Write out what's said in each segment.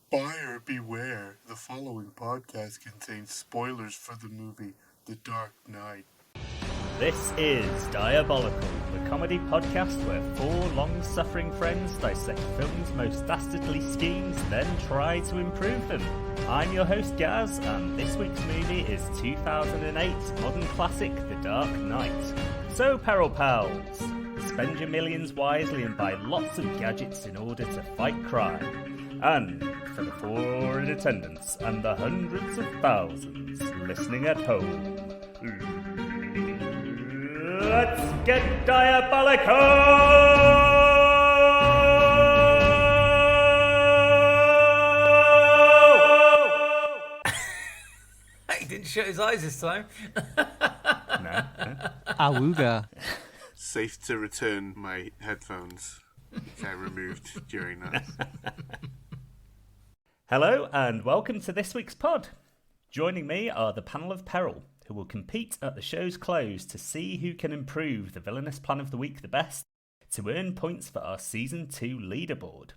Buyer beware, the following podcast contains spoilers for the movie The Dark Knight. This is Diabolical, the comedy podcast where four long-suffering friends dissect films' most dastardly schemes, then try to improve them. I'm your host Gaz, and this week's movie is 2008 modern classic The Dark Knight. So, Peril Pals, spend your millions wisely and buy lots of gadgets in order to fight crime. And for the four in attendance and the hundreds of thousands listening at home, let's get diabolical! He didn't shut his eyes this time. No. Awooga. Safe to return my headphones, which I removed during that. Hello and welcome to this week's pod. Joining me are the panel of peril, who will compete at the show's close to see who can improve the villainous plan of the week the best to earn points for our Season 2 leaderboard.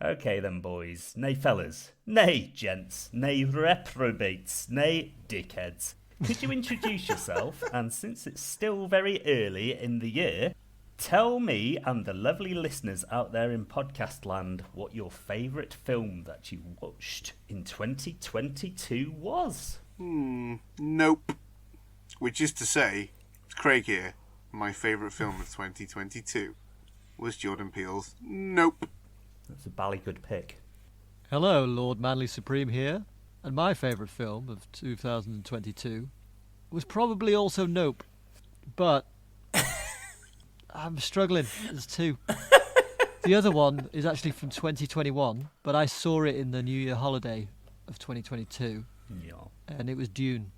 Okay then boys, nay fellas, nay gents, nay reprobates, nay dickheads. Could you introduce yourself, and since it's still very early in the year, tell me and the lovely listeners out there in podcast land what your favourite film that you watched in 2022 was? Nope. Which is to say, it's Craig here. My favourite film of 2022 was Jordan Peele's Nope. That's a bally good pick. Hello, Lord Manly Supreme here, and my favourite film of 2022 was probably also Nope, but I'm struggling. There's two. The other one is actually from 2021, but I saw it in the New Year holiday of 2022, Yeah. and it was Dune.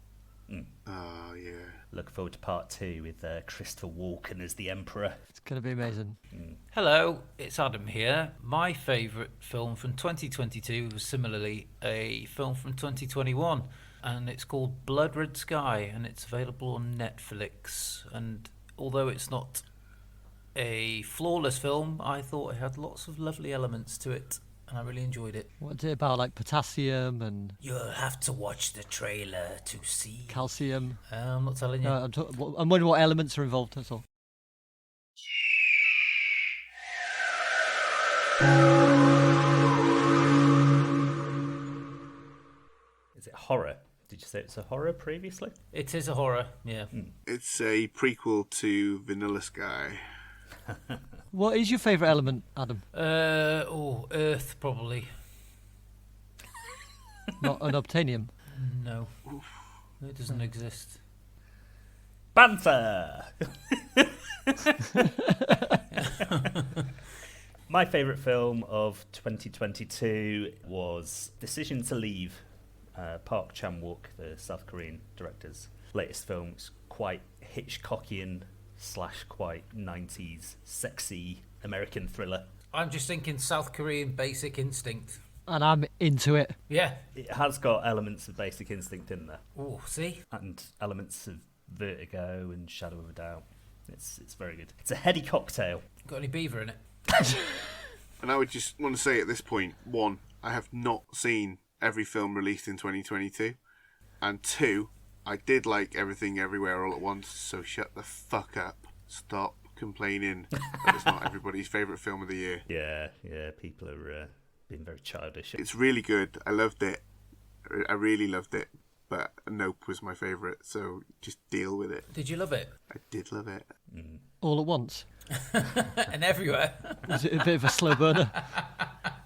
Oh, yeah. Look forward to part 2 with Christopher Walken as the Emperor. It's going to be amazing. Hello, it's Adam here. My favourite film from 2022 was similarly a film from 2021, and it's called Blood Red Sky, and it's available on Netflix. And although it's not a flawless film, I thought it had lots of lovely elements to it, and I really enjoyed it. What's it about, like potassium and You'll have to watch the trailer to see. calcium? I'm not telling you. I'm wondering what elements are involved, that's all. Is it horror? Did you say it's a horror previously? It is a horror, yeah. It's a prequel to Vanilla Sky. What is your favourite element, Adam? Earth, probably. Not unobtainium? No. It doesn't exist. Banter! My favourite film of 2022 was Decision to Leave. Park Chan-wook, the South Korean director's latest film. It's quite Hitchcockian / quite 90s sexy American thriller. I'm just thinking South Korean Basic Instinct. And I'm into it. Yeah. It has got elements of Basic Instinct in there, Oh, see? and elements of Vertigo and Shadow of a Doubt. It's very good. It's a heady cocktail. Got any beaver in it? And I would just want to say at this point, 1, I have not seen every film released in 2022. And 2, I did like Everything Everywhere All at Once, so shut the fuck up. Stop complaining that it's not everybody's favourite film of the year. Yeah, people are being very childish. It's really good. I loved it. I really loved it. But Nope was my favourite, so just deal with it. Did you love it? I did love it. All at once. And everywhere. Was it a bit of a slow burner?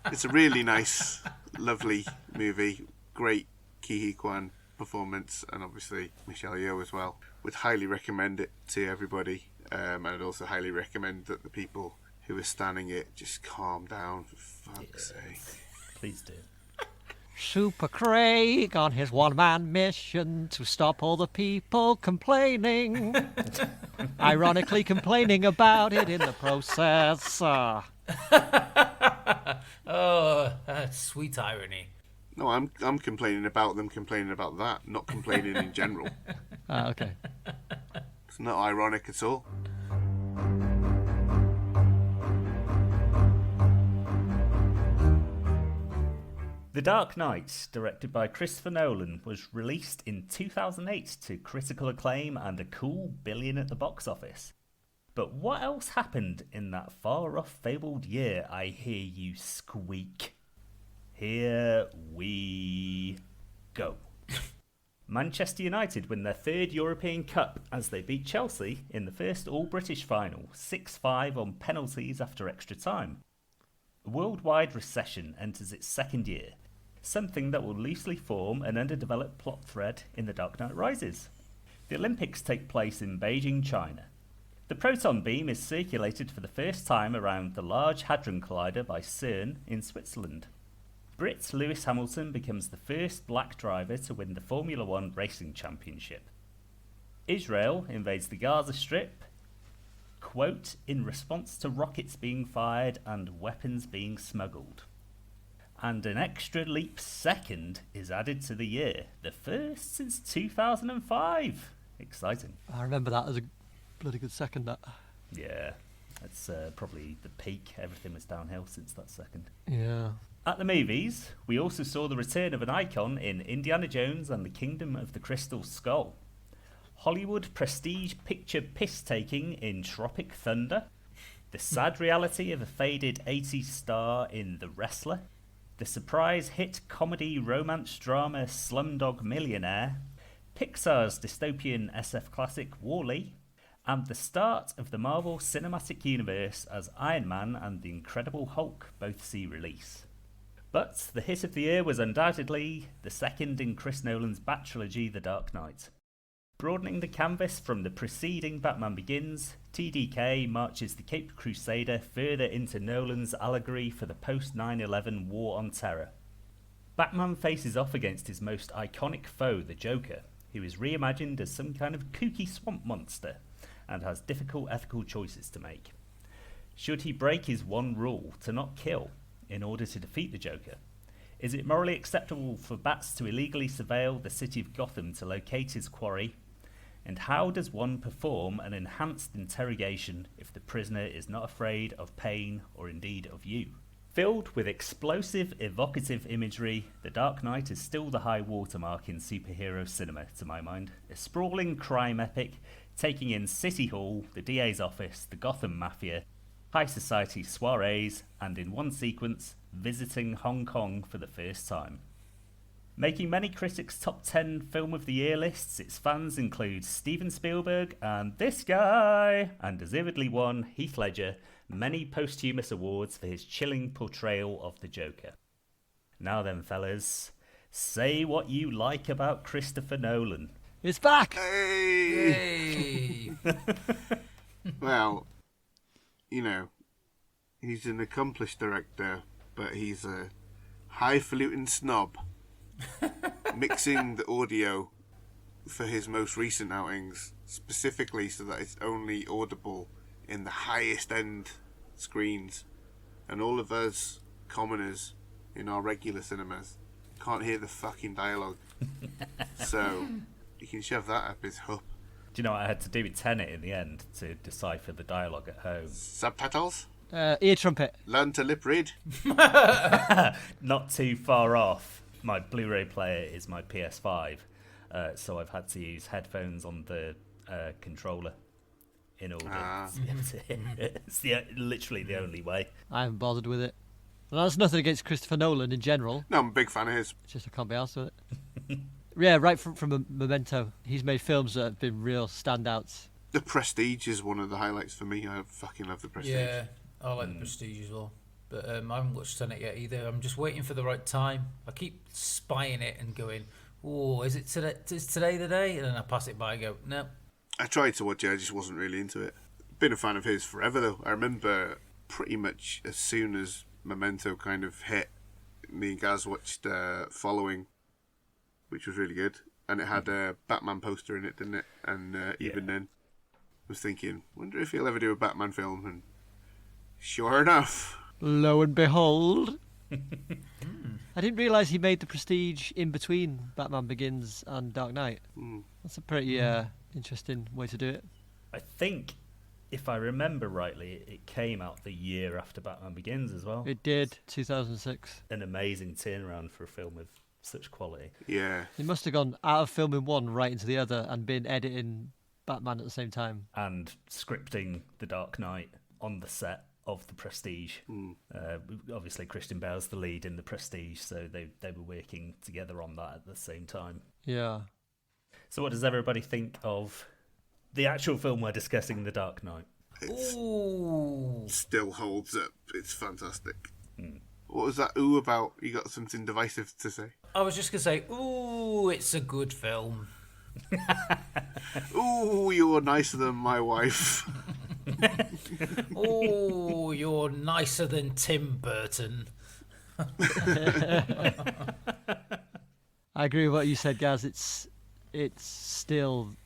It's a really nice, lovely movie. Great Ki Hee Kwan performance, and obviously Michelle Yeoh as well. Would highly recommend it to everybody. And I'd also highly recommend that the people who are standing it just calm down, for fuck's sake. Please do. Super Craig on his one-man mission to stop all the people complaining. Ironically complaining about it in the process. Oh, that's sweet irony. No, I'm complaining about them complaining about that, not complaining in general. Okay. It's not ironic at all. The Dark Knight, directed by Christopher Nolan, was released in 2008 to critical acclaim and a cool $1 billion at the box office. But what else happened in that far-off fabled year, I hear you squeak? Here we go. Manchester United win their third European Cup as they beat Chelsea in the first all-British final, 6-5 on penalties after extra time. A worldwide recession enters its second year, something that will loosely form an underdeveloped plot thread in The Dark Knight Rises. The Olympics take place in Beijing, China. The proton beam is circulated for the first time around the Large Hadron Collider by CERN in Switzerland. Brit Lewis Hamilton becomes the first black driver to win the Formula One racing championship. Israel invades the Gaza Strip, quote, in response to rockets being fired and weapons being smuggled. And an extra leap second is added to the year, the first since 2005. Exciting. I remember that as a bloody good second, that. Yeah, that's probably the peak. Everything was downhill since that second. Yeah. At the movies, we also saw the return of an icon in Indiana Jones and the Kingdom of the Crystal Skull. Hollywood prestige picture piss-taking in Tropic Thunder. The sad reality of a faded 80s star in The Wrestler. The surprise hit comedy romance drama Slumdog Millionaire. Pixar's dystopian SF classic Wall-E. And the start of the Marvel Cinematic Universe as Iron Man and the Incredible Hulk both see release. But the hit of the year was undoubtedly the second in Chris Nolan's Bat trilogy, The Dark Knight. Broadening the canvas from the preceding Batman Begins, TDK marches the Caped Crusader further into Nolan's allegory for the post-9/11 War on Terror. Batman faces off against his most iconic foe, the Joker, who is reimagined as some kind of kooky swamp monster and has difficult ethical choices to make. Should he break his one rule, to not kill, in order to defeat the Joker? Is it morally acceptable for bats to illegally surveil the city of Gotham to locate his quarry? And how does one perform an enhanced interrogation if the prisoner is not afraid of pain or indeed of you? Filled with explosive, evocative imagery, The Dark Knight is still the high watermark in superhero cinema, to my mind. A sprawling crime epic, taking in City Hall, the DA's office, the Gotham Mafia, high society soirees, and in one sequence, visiting Hong Kong for the first time. Making many critics' top 10 film of the year lists, its fans include Steven Spielberg and this guy, and deservedly won Heath Ledger many posthumous awards for his chilling portrayal of the Joker. Now then, fellas, say what you like about Christopher Nolan. It's back! Hey! Hey! Well, you know, he's an accomplished director, but he's a highfalutin snob. Mixing the audio for his most recent outings specifically so that it's only audible in the highest end screens, and all of us commoners in our regular cinemas can't hear the fucking dialogue. So you can shove that up his hup. Do you know what I had to do with Tenet in the end to decipher the dialogue at home? Subtitles? Ear trumpet. Learn to lip read? Not too far off. My Blu-ray player is my PS5, so I've had to use headphones on the controller in order to be able to hear it. It's literally the only way. I haven't bothered with it. And that's nothing against Christopher Nolan in general. No, I'm a big fan of his. It's just I can't be arsed with it. Yeah, right from Memento. He's made films that have been real standouts. The Prestige is one of the highlights for me. I fucking love The Prestige. Yeah, I like The Prestige as well. But I haven't watched Tenet yet either. I'm just waiting for the right time. I keep spying it and going, oh, is today the day? And then I pass it by and go, no. I tried to watch it, I just wasn't really into it. Been a fan of his forever though. I remember pretty much as soon as Memento kind of hit, me and Gaz watched Following, which was really good. And it had a Batman poster in it, didn't it? And even then, I was thinking, wonder if he'll ever do a Batman film. And sure enough... Lo and behold. I didn't realise he made The Prestige in between Batman Begins and Dark Knight. That's a pretty interesting way to do it. I think if I remember rightly, it came out the year after Batman Begins as well. It did, 2006. An amazing turnaround for a film of such quality. Yeah. He must have gone out of filming one right into the other and been editing Batman at the same time. And scripting The Dark Knight on the set of The Prestige. Obviously, Christian Bale's the lead in The Prestige, so they were working together on that at the same time. Yeah. So what does everybody think of the actual film we're discussing, The Dark Knight? Ooh. Still holds up. It's fantastic. What was that ooh about? You got something divisive to say? I was just going to say, ooh, it's a good film. Ooh, you're nicer than my wife. Ooh, you're nicer than Tim Burton. I agree with what you said, Gaz. It's still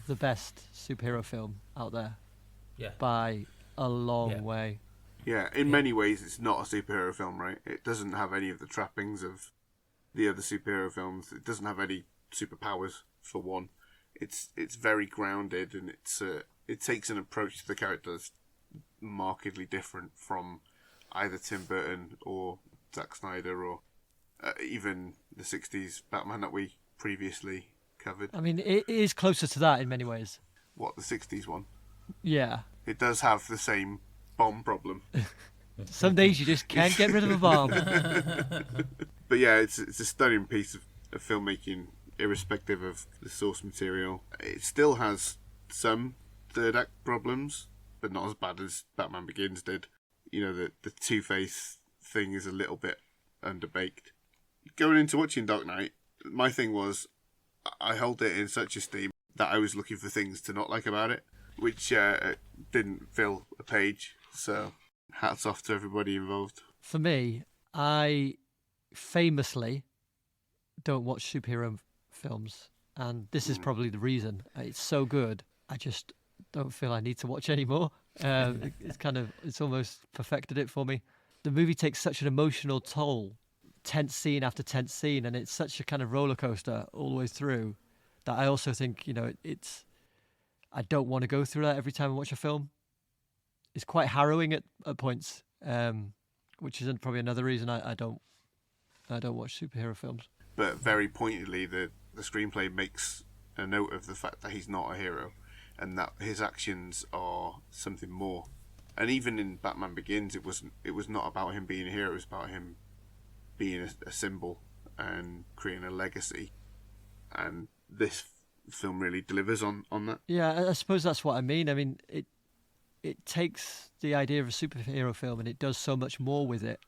the best superhero film out there. Yeah. By a long way. Yeah, in many ways it's not a superhero film, right? It doesn't have any of the trappings of the other superhero films. It doesn't have any superpowers, for one. It's very grounded, and it takes an approach to the characters markedly different from either Tim Burton or Zack Snyder or even the 60s Batman that we previously covered. I mean, it is closer to that in many ways. What, the 60s one? Yeah. It does have the same bomb problem. Some days you just can't get rid of a bomb. But yeah, it's a stunning piece of filmmaking, irrespective of the source material. It still has some third act problems, but not as bad as Batman Begins did. You know, the Two-Face thing is a little bit underbaked. Going into watching Dark Knight, my thing was I held it in such esteem that I was looking for things to not like about it, which didn't fill a page. So hats off to everybody involved. For me, I famously don't watch superhero films, and this is probably the reason. It's so good, I just don't feel I need to watch anymore. It's almost perfected it for me. The movie takes such an emotional toll, tense scene after tense scene, and it's such a kind of roller coaster all the way through that I also think, I don't want to go through that every time I watch a film. It's quite harrowing at points, which is probably another reason I don't watch superhero films. But very pointedly, the screenplay makes a note of the fact that he's not a hero and that his actions are something more. And even in Batman Begins, it was not about him being a hero, it was about him being a symbol and creating a legacy. And this film really delivers on that. Yeah, I suppose that's what I mean. I mean, it takes the idea of a superhero film and it does so much more with it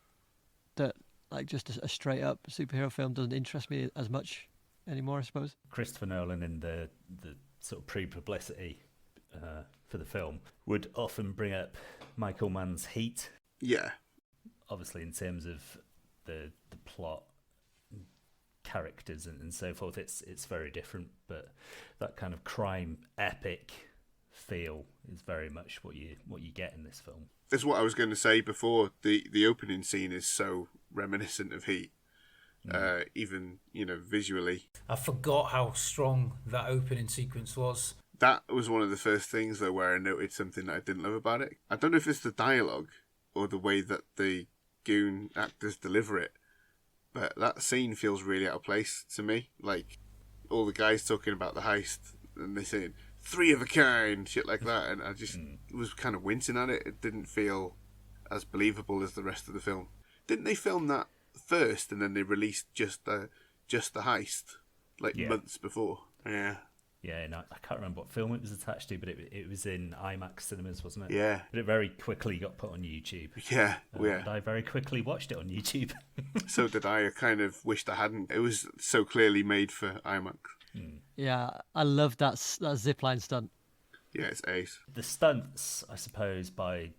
that, like, just a straight up superhero film doesn't interest me as much anymore, I suppose. Christopher Nolan, in the sort of pre-publicity for the film, would often bring up Michael Mann's Heat. Yeah. Obviously, in terms of the plot, characters and so forth, it's very different, but that kind of crime epic feel is very much what you get in this film. That's what I was going to say before. The opening scene is so reminiscent of Heat, even visually. I forgot how strong that opening sequence was. That was one of the first things though where I noted something that I didn't love about it. I don't know if it's the dialogue or the way that the goon actors deliver it, but that scene feels really out of place to me. Like, all the guys talking about the heist and they're saying, 3 of a kind, shit like that, and I just was kind of wincing at it. It didn't feel as believable as the rest of the film. Didn't they film that first and then they released just the heist, months before? Yeah, and I can't remember what film it was attached to, but it was in IMAX cinemas, wasn't it? Yeah. But it very quickly got put on YouTube. Yeah, And I very quickly watched it on YouTube. So did I. I kind of wished I hadn't. It was so clearly made for IMAX. Yeah, I love that zipline stunt. Yeah, it's ace. The stunts, I suppose, by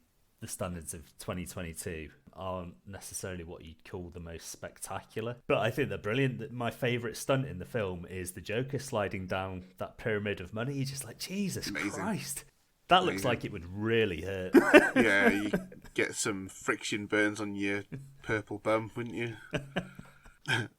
the standards of 2022, aren't necessarily what you'd call the most spectacular, but I think they're brilliant. My favourite stunt in the film is the Joker sliding down that pyramid of money. You're just like, Jesus Christ. That looks like it would really hurt. Yeah, you get some friction burns on your purple bum, wouldn't you?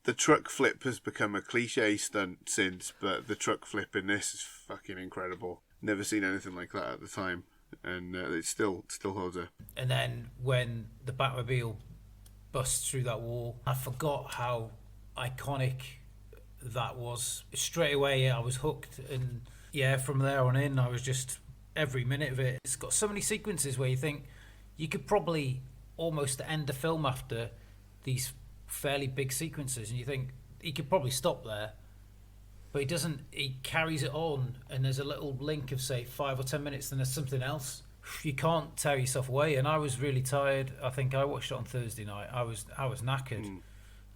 The truck flip has become a cliche stunt since, but the truck flip in this is fucking incredible. Never seen anything like that at the time. and it still holds up. And then when the Batmobile busts through that wall, I forgot how iconic that was. Straight away, I was hooked, and yeah, from there on in, I was just every minute of it. It's got so many sequences where you think you could probably almost end the film after these fairly big sequences, and you think he could probably stop there, but he doesn't. He carries it on, and there's a little link of say 5 or 10 minutes, then there's something else. You can't tear yourself away. And I was really tired. I think I watched it on Thursday night. I was knackered,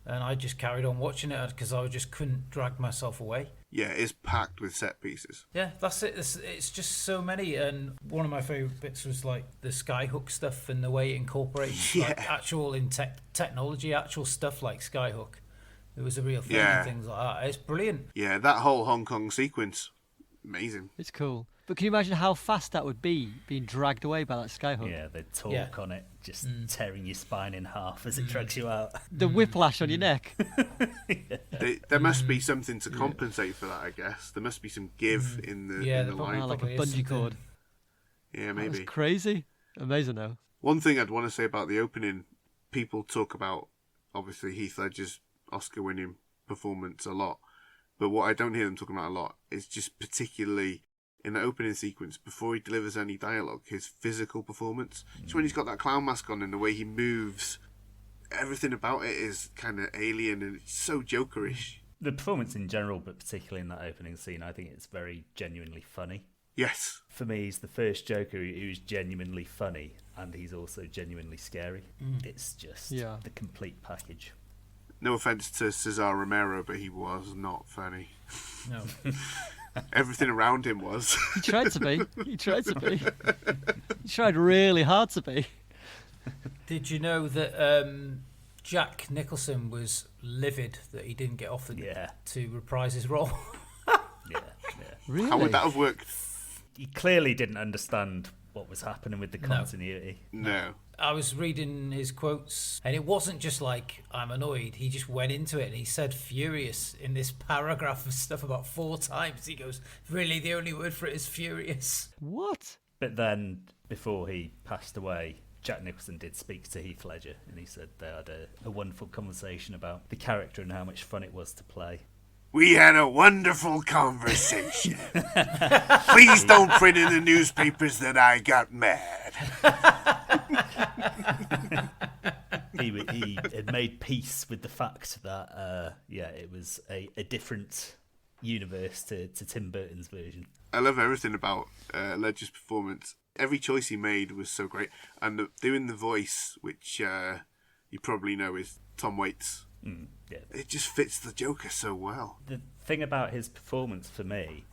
and I just carried on watching it because I just couldn't drag myself away. Yeah, it's packed with set pieces. Yeah, that's it. It's just so many, and one of my favourite bits was like the skyhook stuff and the way it incorporates like actual technology, actual stuff like skyhook. It was a real thing and things like that. It's brilliant. Yeah, that whole Hong Kong sequence, amazing. It's cool. But can you imagine how fast that would be, being dragged away by that skyhook? Yeah, the torque on it, just tearing your spine in half as it drags you out. The whiplash on your neck. There must be something to compensate for that, I guess. There must be some give in the line. Like a bungee cord. Yeah, maybe. That's crazy. Amazing, though. One thing I'd want to say about the opening, people talk about, obviously, Heath Ledger's Oscar-winning performance a lot. But what I don't hear them talking about a lot is just particularly in the opening sequence, before he delivers any dialogue, his physical performance. Just when he's got that clown mask on and the way he moves, everything about it is kind of alien and it's so Jokerish. The performance in general, but particularly in that opening scene, I think it's very genuinely funny. Yes. For me, he's the first Joker who's genuinely funny, and he's also genuinely scary. It's just the complete package. No offence to Cesar Romero, but he was not funny. No. Everything around him was. He tried to be. He tried really hard to be. Did you know that Jack Nicholson was livid that he didn't get offered to reprise his role? Really? How would that have worked? He clearly didn't understand what was happening with the continuity. No. I was reading his quotes, and it wasn't just like, I'm annoyed. He just went into it, and he said furious in this paragraph of stuff about 4 times. He goes, really, the only word for it is furious. What? But then, before he passed away, Jack Nicholson did speak to Heath Ledger, and he said they had a wonderful conversation about the character and how much fun it was to play. We had a wonderful conversation. Please don't print in the newspapers that I got mad. He had made peace with the fact that, it was a different universe to Tim Burton's version. I love everything about Ledger's performance. Every choice he made was so great. And doing the voice, which you probably know is Tom Waits. It just fits the Joker so well. The thing about his performance for me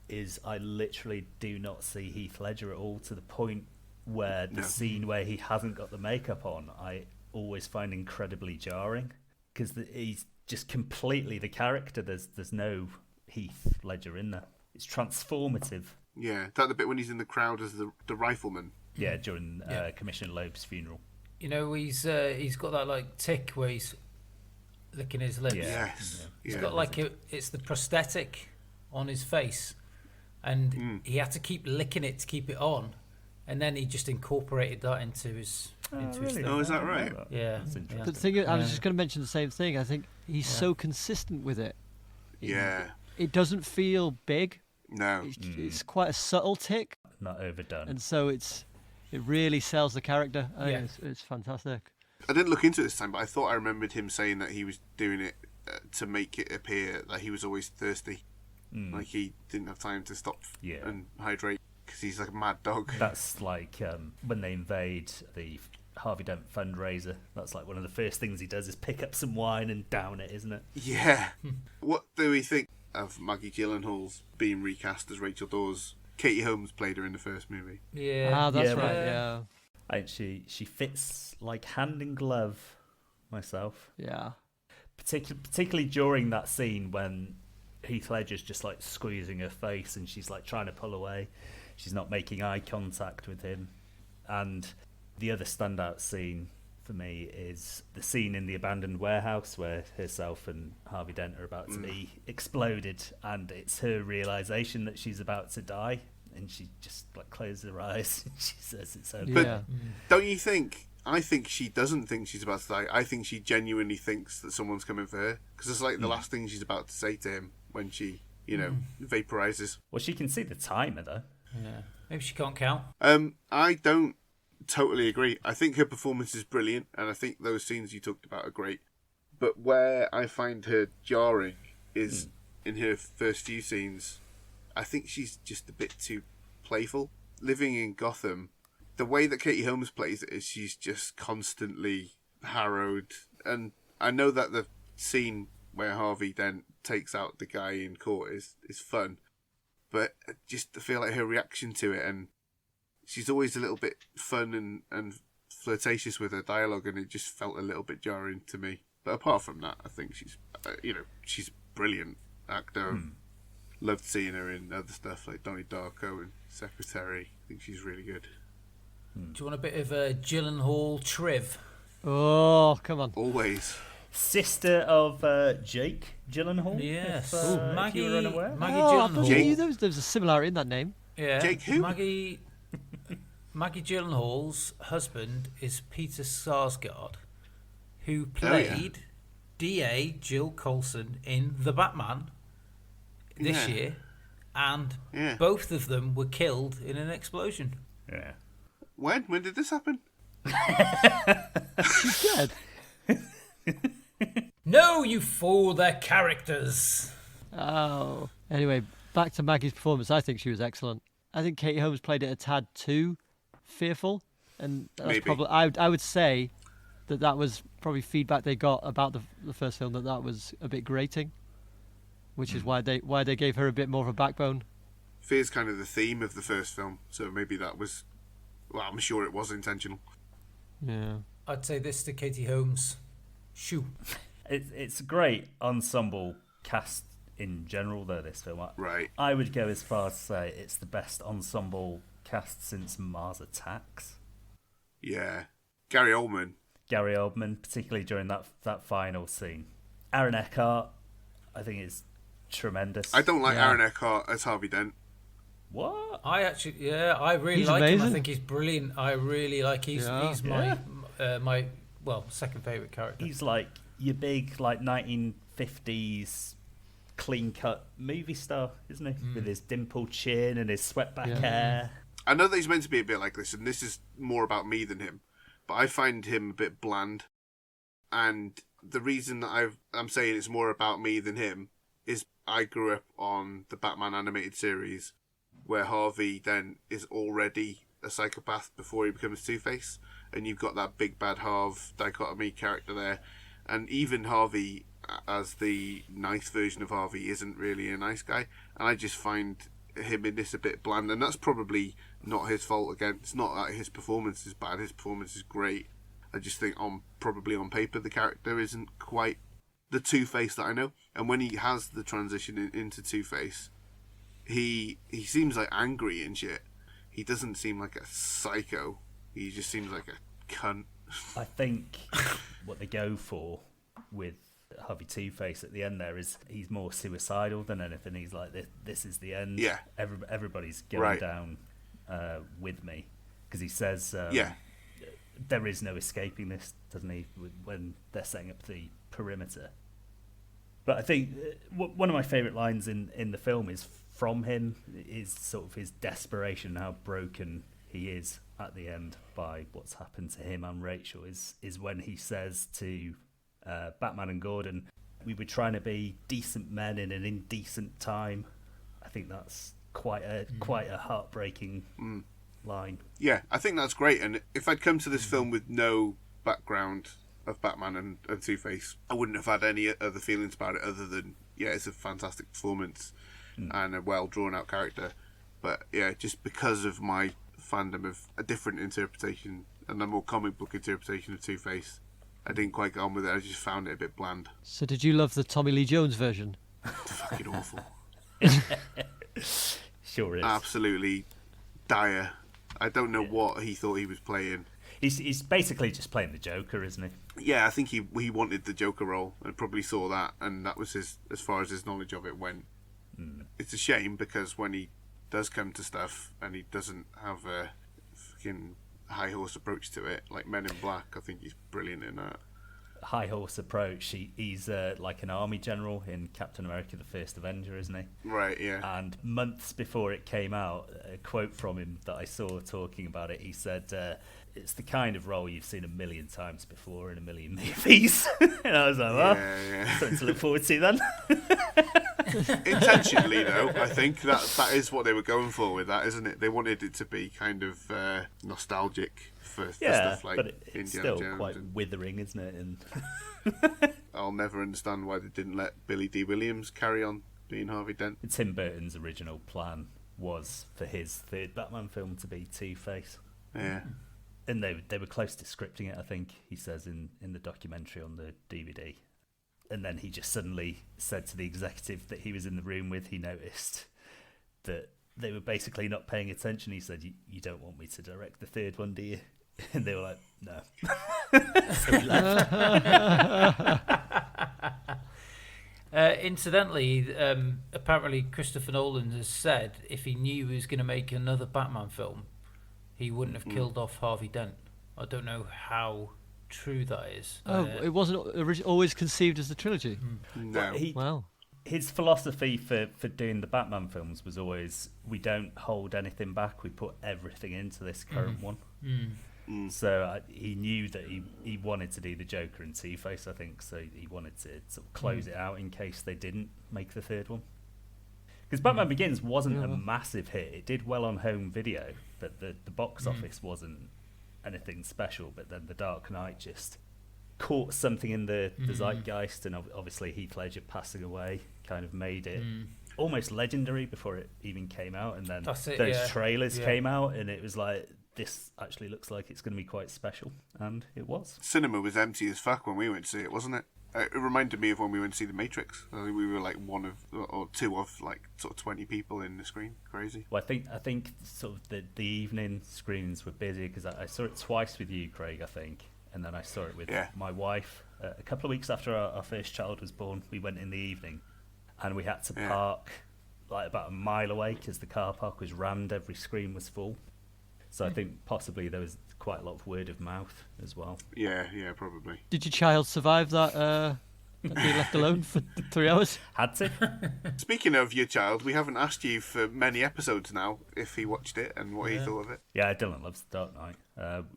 is I literally do not see Heath Ledger at all, to the point where the scene where he hasn't got the makeup on, I always find incredibly jarring, because he's just completely the character. There's no Heath Ledger in there. It's transformative. Yeah, that the bit when he's in the crowd as the rifleman. Yeah, during Commissioner Loeb's funeral. You know, he's got that like tick where he's licking his lips. Yes. He's got like it's the prosthetic on his face, and he had to keep licking it to keep it on, and then he just incorporated that into his his thing. Oh, is that right? Yeah. The thing is, I was just going to mention the same thing. I think he's so consistent with it. Yeah. It doesn't feel big. No. It's quite a subtle tick, Not overdone. and so it really sells the character. I think it's fantastic. I didn't look into it this time, but I thought I remembered him saying that he was doing it to make it appear that he was always thirsty. Like he didn't have time to stop and hydrate because he's like a mad dog. That's like when they invade the Harvey Dent fundraiser. That's like one of the first things he does is pick up some wine and down it, isn't it? Yeah. What do we think of Maggie Gyllenhaal's being recast as Rachel Dawes? Katie Holmes played her in the first movie. Yeah. That's right. Yeah. I think she fits like hand in glove myself. Yeah. Particularly during that scene when Heath Ledger's just like squeezing her face and she's like trying to pull away. She's not making eye contact with him. And the other standout scene for me is the scene in the abandoned warehouse where herself and Harvey Dent are about to be exploded, and it's her realisation that she's about to die. and she just like closes her eyes and she says it's okay. But don't you think? I think she doesn't think she's about to die. I think she genuinely thinks that someone's coming for her, because it's like the last thing she's about to say to him when she, vaporizes. Well, she can see the timer though. Yeah. Maybe she can't count. I don't totally agree. I think her performance is brilliant, and I think those scenes you talked about are great. But where I find her jarring is in her first few scenes. I think she's just a bit too playful. Living in Gotham, the way that Katie Holmes plays it is she's just constantly harrowed. And I know that the scene where Harvey Dent takes out the guy in court is fun, but I just feel like her reaction to it, and she's always a little bit fun and flirtatious with her dialogue, and it just felt a little bit jarring to me. But apart from that, I think she's, she's a brilliant actor. Loved seeing her in other stuff like Donnie Darko and Secretary. I think she's really good. Do you want a bit of a Gyllenhaal triv? Oh, come on. Always. Sister of Jake Gyllenhaal. Yes. If you were unaware. Maggie I thought Gyllenhaal. there was a similarity in that name. Yeah. Jake who? Maggie Gyllenhaal's husband is Peter Sarsgaard, who played D.A. Jill Coulson in The Batman this year, and both of them were killed in an explosion. Yeah. When? When did this happen? She's dead. No, you fool, they're characters. Oh. Anyway, back to Maggie's performance. I think she was excellent. I think Katie Holmes played it a tad too fearful, and that's Maybe. probably I would say that was probably feedback they got about the first film, that was a bit grating, which is why they gave her a bit more of a backbone. Fear's kind of the theme of the first film, so maybe that was. Well, I'm sure it was intentional. Yeah. I'd say this to Katie Holmes. Shoo. It's a great ensemble cast in general, though, this film. Right. I would go as far as to say it's the best ensemble cast since Mars Attacks. Yeah. Gary Oldman, particularly during that final scene. Aaron Eckhart, I think, is tremendous. I don't like Aaron Eckhart as Harvey Dent. What? I really He's like amazing. him. I think he's brilliant. I really like. He's my second favourite character. He's like your big, like, 1950s clean-cut movie star, isn't he? With his dimpled chin and his swept-back hair. I know that he's meant to be a bit like this, and this is more about me than him, but I find him a bit bland. And the reason that I'm saying it's more about me than him is I grew up on the Batman animated series, where Harvey Dent is already a psychopath before he becomes Two-Face, and you've got that big bad Harv dichotomy character there, and even Harvey as the nice version of Harvey isn't really a nice guy, and I just find him in this a bit bland, and that's probably not his fault. Again, it's not that his performance is bad, his performance is great. I just think probably on paper the character isn't quite the Two-Face that I know, and when he has the transition into Two-Face, he seems like angry and shit. He doesn't seem like a psycho. He just seems like a cunt. I think what they go for with Harvey Two-Face at the end there is he's more suicidal than anything. He's like, this is the end. Yeah. Everybody's going down with me. Because he says there is no escaping this, doesn't he, when they're setting up the perimeter. But I think one of my favourite lines in the film is from him, is sort of his desperation, how broken he is at the end by what's happened to him and Rachel, is when he says to Batman and Gordon, we were trying to be decent men in an indecent time. I think that's quite a heartbreaking line. Yeah, I think that's great. And if I'd come to this film with no background of Batman and Two-Face, I wouldn't have had any other feelings about it other than, it's a fantastic performance and a well drawn out character. But just because of my fandom of a different interpretation and a more comic book interpretation of Two-Face, I didn't quite get on with it. I just found it a bit bland. So did you love the Tommy Lee Jones version? Fucking awful. Sure is. Absolutely dire. I don't know what he thought he was playing. He's basically just playing the Joker, isn't he? Yeah, I think he wanted the Joker role and probably saw that, and that was as far as his knowledge of it went. It's a shame because when he does come to stuff and he doesn't have a fucking high horse approach to it, like Men in Black, I think he's brilliant in that. High horse approach. He's like an army general in Captain America: The First Avenger, isn't he? Right, yeah. And months before it came out, a quote from him that I saw talking about it, he said, "It's the kind of role you've seen a million times before in a million movies." And I was like, well, something to look forward to then. Intentionally, though, I think that is what they were going for with that, isn't it? They wanted it to be kind of nostalgic for stuff like but it's Indiana still Jones. quite withering, isn't it? And I'll never understand why they didn't let Billy D. Williams carry on being Harvey Dent. Tim Burton's original plan was for his third Batman film to be Two-Face. Yeah. And they were close to scripting it, I think, he says in the documentary on the DVD. And then he just suddenly said to the executive that he was in the room with, he noticed that they were basically not paying attention. He said, you don't want me to direct the third one, do you? And they were like, no. So he left. Incidentally, apparently Christopher Nolan has said if he knew he was going to make another Batman film, he wouldn't have killed off Harvey Dent. I don't know how true that is. It wasn't always conceived as the trilogy. No. Wow. His philosophy for doing the Batman films was always, we don't hold anything back, we put everything into this current one. So he knew that he wanted to do the Joker and Two-Face, I think, so he wanted to sort of close it out in case they didn't make the third one. Because Batman Begins wasn't a massive hit. It did well on home video, but the box office wasn't anything special. But then The Dark Knight just caught something in the zeitgeist, and obviously Heath Ledger passing away kind of made it almost legendary before it even came out. And then those trailers came out, and it was like, this actually looks like it's going to be quite special, and it was. Cinema was empty as fuck when we went to see it, wasn't it? It reminded me of when we went to see The Matrix. I think we were like one of, or two of, like sort of 20 people in the screen. Crazy. Well, I think sort of the evening screenings were busy because I saw it twice with you, Craig, I think, and then I saw it with my wife. A couple of weeks after our first child was born, we went in the evening, and we had to park like about a mile away because the car park was rammed. Every screen was full. So I think possibly there was quite a lot of word of mouth as well. Yeah, probably. Did your child survive that being left alone for 3 hours? Had to. Speaking of your child, we haven't asked you for many episodes now if he watched it and what he thought of it. Yeah, Dylan loves The Dark Knight.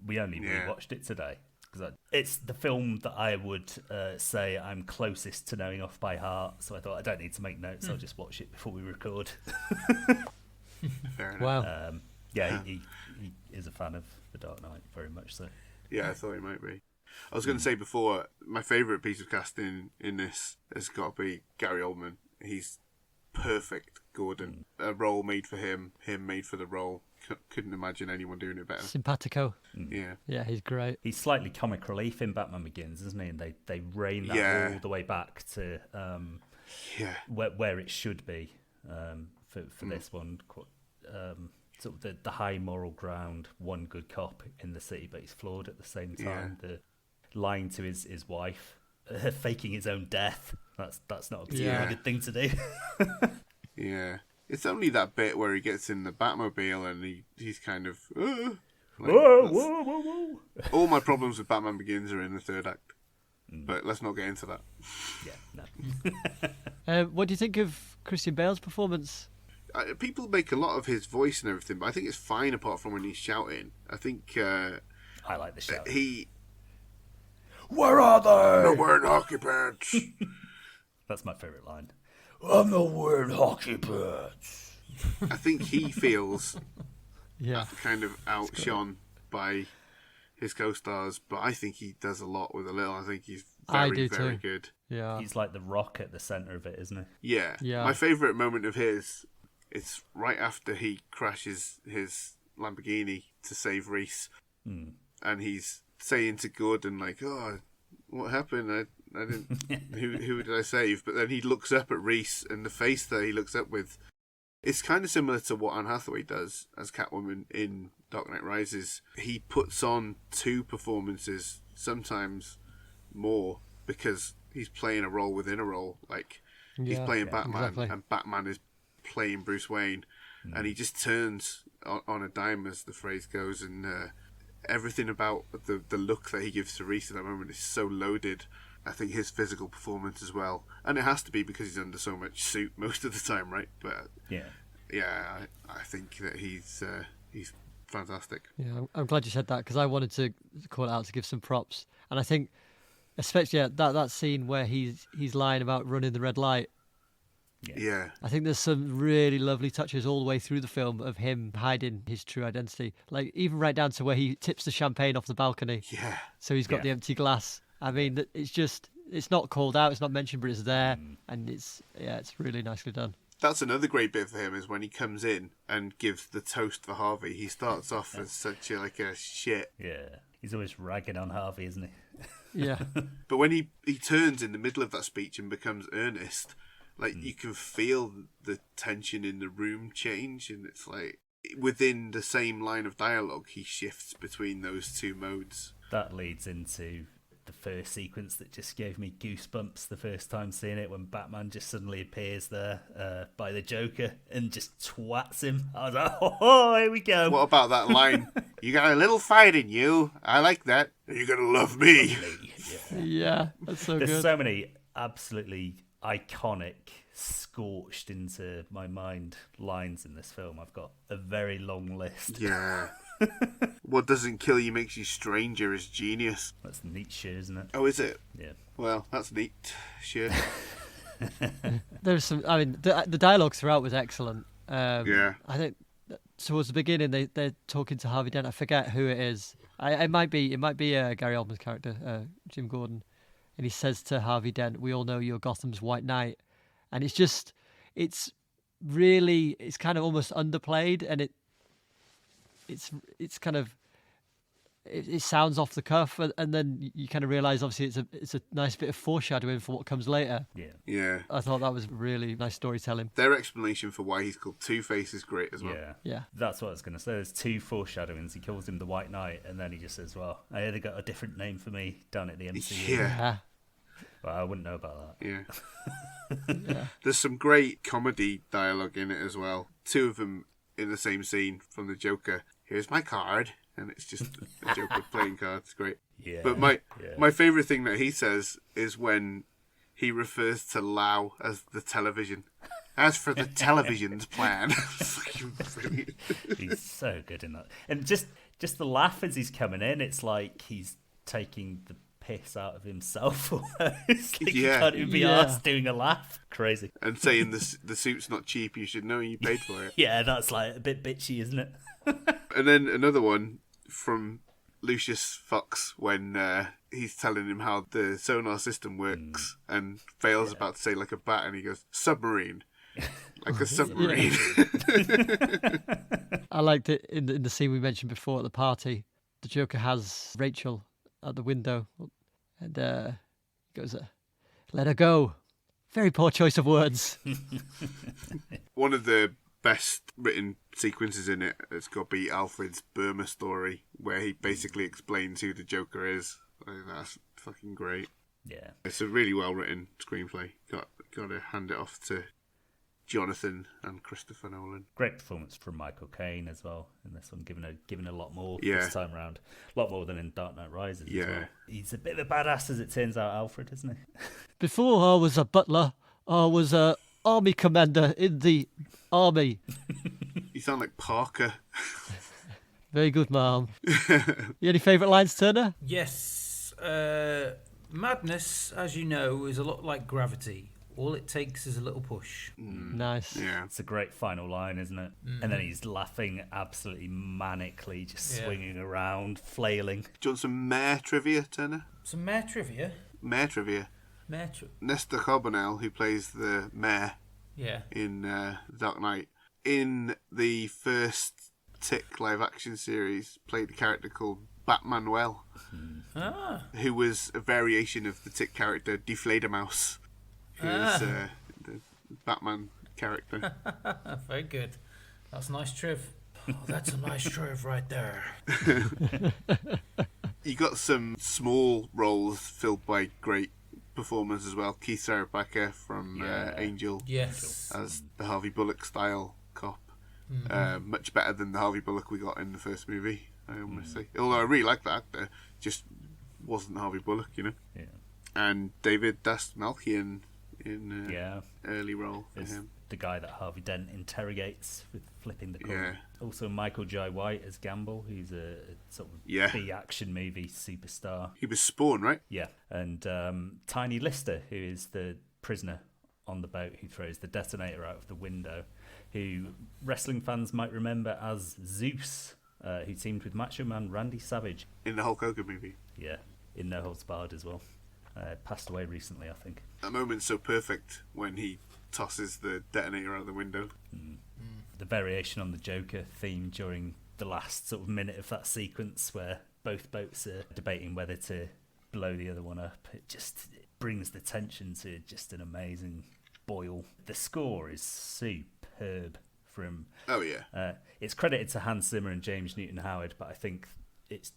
We only rewatched it today. Because it's the film that I would say I'm closest to knowing off by heart. So I thought, I don't need to make notes. I'll just watch it before we record. Fair enough. Wow. He is a fan of The Dark Knight, very much so. Yeah, I thought he might be. I was going to say before, my favourite piece of casting in this has got to be Gary Oldman. He's perfect Gordon. A role made for him made for the role. Couldn't imagine anyone doing it better. Simpatico. Yeah. Yeah, he's great. He's slightly comic relief in Batman Begins, isn't he? And they rein that all the way back to where it should be for this one. Sort of the high moral ground, one good cop in the city, but he's flawed at the same time. The lying to his wife, faking his own death. That's not a particularly good thing to do. Yeah. It's only that bit where he gets in the Batmobile and he's kind of... whoa. All my problems with Batman Begins are in the third act. But let's not get into that. Yeah, no. What do you think of Christian Bale's performance? People make a lot of his voice and everything, but I think it's fine apart from when he's shouting. I think... I like the shout. Where are they? I'm not wearing hockey pants. That's my favourite line. I'm not wearing hockey pants. I think he feels Yeah. kind of outshone by his co-stars, but I think he does a lot with a little. I think he's very good. Yeah. He's like the Rock at the centre of it, isn't he? Yeah. My favourite moment of his, it's right after he crashes his Lamborghini to save Reese, and he's saying to Gordon, like, "Oh, what happened? I didn't. Who did I save?" But then he looks up at Reese, and the face that he looks up with, it's kind of similar to what Anne Hathaway does as Catwoman in Dark Knight Rises. He puts on two performances, sometimes more, because he's playing a role within a role. Like he's playing Batman, and Batman is playing Bruce Wayne. and he just turns on a dime, as the phrase goes, and everything about the look that he gives to Reese at that moment is so loaded. I think his physical performance as well, and it has to be because he's under so much suit most of the time, right? But I think that he's fantastic. Yeah, I'm glad you said that, because I wanted to call it out to give some props, and I think especially that scene where he's lying about running the red light. Yeah. I think there's some really lovely touches all the way through the film of him hiding his true identity, like even right down to where he tips the champagne off the balcony. Yeah. So he's got the empty glass. I mean, it's not called out, it's not mentioned, but it's there, and it's really nicely done. That's another great bit for him, is when he comes in and gives the toast for Harvey. He starts off as such a shit. Yeah. He's always ragging on Harvey, isn't he? Yeah. But when he turns in the middle of that speech and becomes earnest, like you can feel the tension in the room change, and it's like within the same line of dialogue, he shifts between those two modes. That leads into the first sequence that just gave me goosebumps the first time seeing it, when Batman just suddenly appears there by the Joker and just twats him. I was like, oh, here we go. What about that line? You got a little fight in you. I like that. You're going to love me. Yeah, that's so There's good. so many absolutely iconic, scorched into my mind lines in this film. I've got a very long list. Yeah. What doesn't kill you makes you stranger is genius. That's Nietzsche, isn't it? Oh, is it? Yeah. Well, that's neat. Sure. There's some. I mean, the dialogue throughout was excellent. Yeah. I think towards the beginning they're talking to Harvey Dent. I forget who it is. It might be Gary Oldman's character, Jim Gordon, and he says to Harvey Dent, "We all know you're Gotham's White Knight," and it's kind of almost underplayed, and it's kind of. It sounds off the cuff, and then you kind of realise, obviously, it's a nice bit of foreshadowing for what comes later. Yeah. I thought that was really nice storytelling. Their explanation for why he's called Two-Face is great as well. Yeah. That's what I was going to say. There's two foreshadowings. He calls him the White Knight, and then he just says, well, I hear they got a different name for me down at the MCU. Yeah. Well, I wouldn't know about that. Yeah. There's some great comedy dialogue in it as well. Two of them in the same scene from the Joker. Here's my card. And it's just a Joker playing cards. Great. Yeah. But my favourite thing that he says is when he refers to Lau as the television. As for the television's plan. He's so good in that. And just the laugh as he's coming in, it's like he's taking the piss out of himself almost. Like he can't even be asked doing a laugh. Crazy. And saying the suit's not cheap, you should know you paid for it. Yeah, that's like a bit bitchy, isn't it? And then another one from Lucius Fox when he's telling him how the sonar system works, and Bale's about to say like a bat, and he goes, submarine. Like a submarine. I liked it in the scene we mentioned before at the party. The Joker has Rachel at the window, and goes, let her go. Very poor choice of words. One of the best written sequences in it has got to be Alfred's Burma story, where he basically explains who the Joker is. I think that's fucking great. Yeah. It's a really well written screenplay. Got to hand it off to Jonathan and Christopher Nolan. Great performance from Michael Caine as well in this one, given a lot more Yeah. this time around. A lot more than in Dark Knight Rises as Yeah. well. He's a bit of a badass, as it turns out, Alfred, isn't he? Before I was a butler, I was a army commander in the army. You sound like Parker. Very good, Mom. You any favourite lines, Turner? Yes. Madness, as you know, is a lot like gravity. All it takes is a little push. Nice. Yeah. It's a great final line, isn't it? And then he's laughing absolutely manically, just swinging around, flailing. Do you want some Mayor trivia, Turner? Some Mayor trivia. Mayor trivia. Nestor Carbonell, who plays the Mayor in Dark Knight, in the first Tick live-action series, played a character called Batmanuel, who was a variation of the Tick character Deflatormouse, who is the Batman character. Very good. That's a nice triv. Oh, that's a nice triv right there. You got some small roles filled by great performers as well. Keith Sarabaka from Angel, Yes. as the Harvey Bullock style cop. Much better than the Harvey Bullock we got in the first movie, I must say. Although I really like that actor, just wasn't Harvey Bullock, you know. Yeah. And David Dastmalchian in early role for It's him. the guy that Harvey Dent interrogates with flipping the coin. Yeah. Also Michael Jai White as Gamble, who's a sort of B-action movie superstar. He was Spawn, right? Yeah. And Tiny Lister, who is the prisoner on the boat who throws the detonator out of the window, who wrestling fans might remember as Zeus, who teamed with Macho Man Randy Savage. In the Hulk Hogan movie. Yeah, in No Holds Barred as well. Passed away recently, I think. That moment's so perfect when he tosses the detonator out the window. The variation on the Joker theme during the last sort of minute of that sequence where both boats are debating whether to blow the other one up. It brings the tension to just an amazing boil. The score is superb from... Oh, yeah. It's credited to Hans Zimmer and James Newton Howard, but I think it's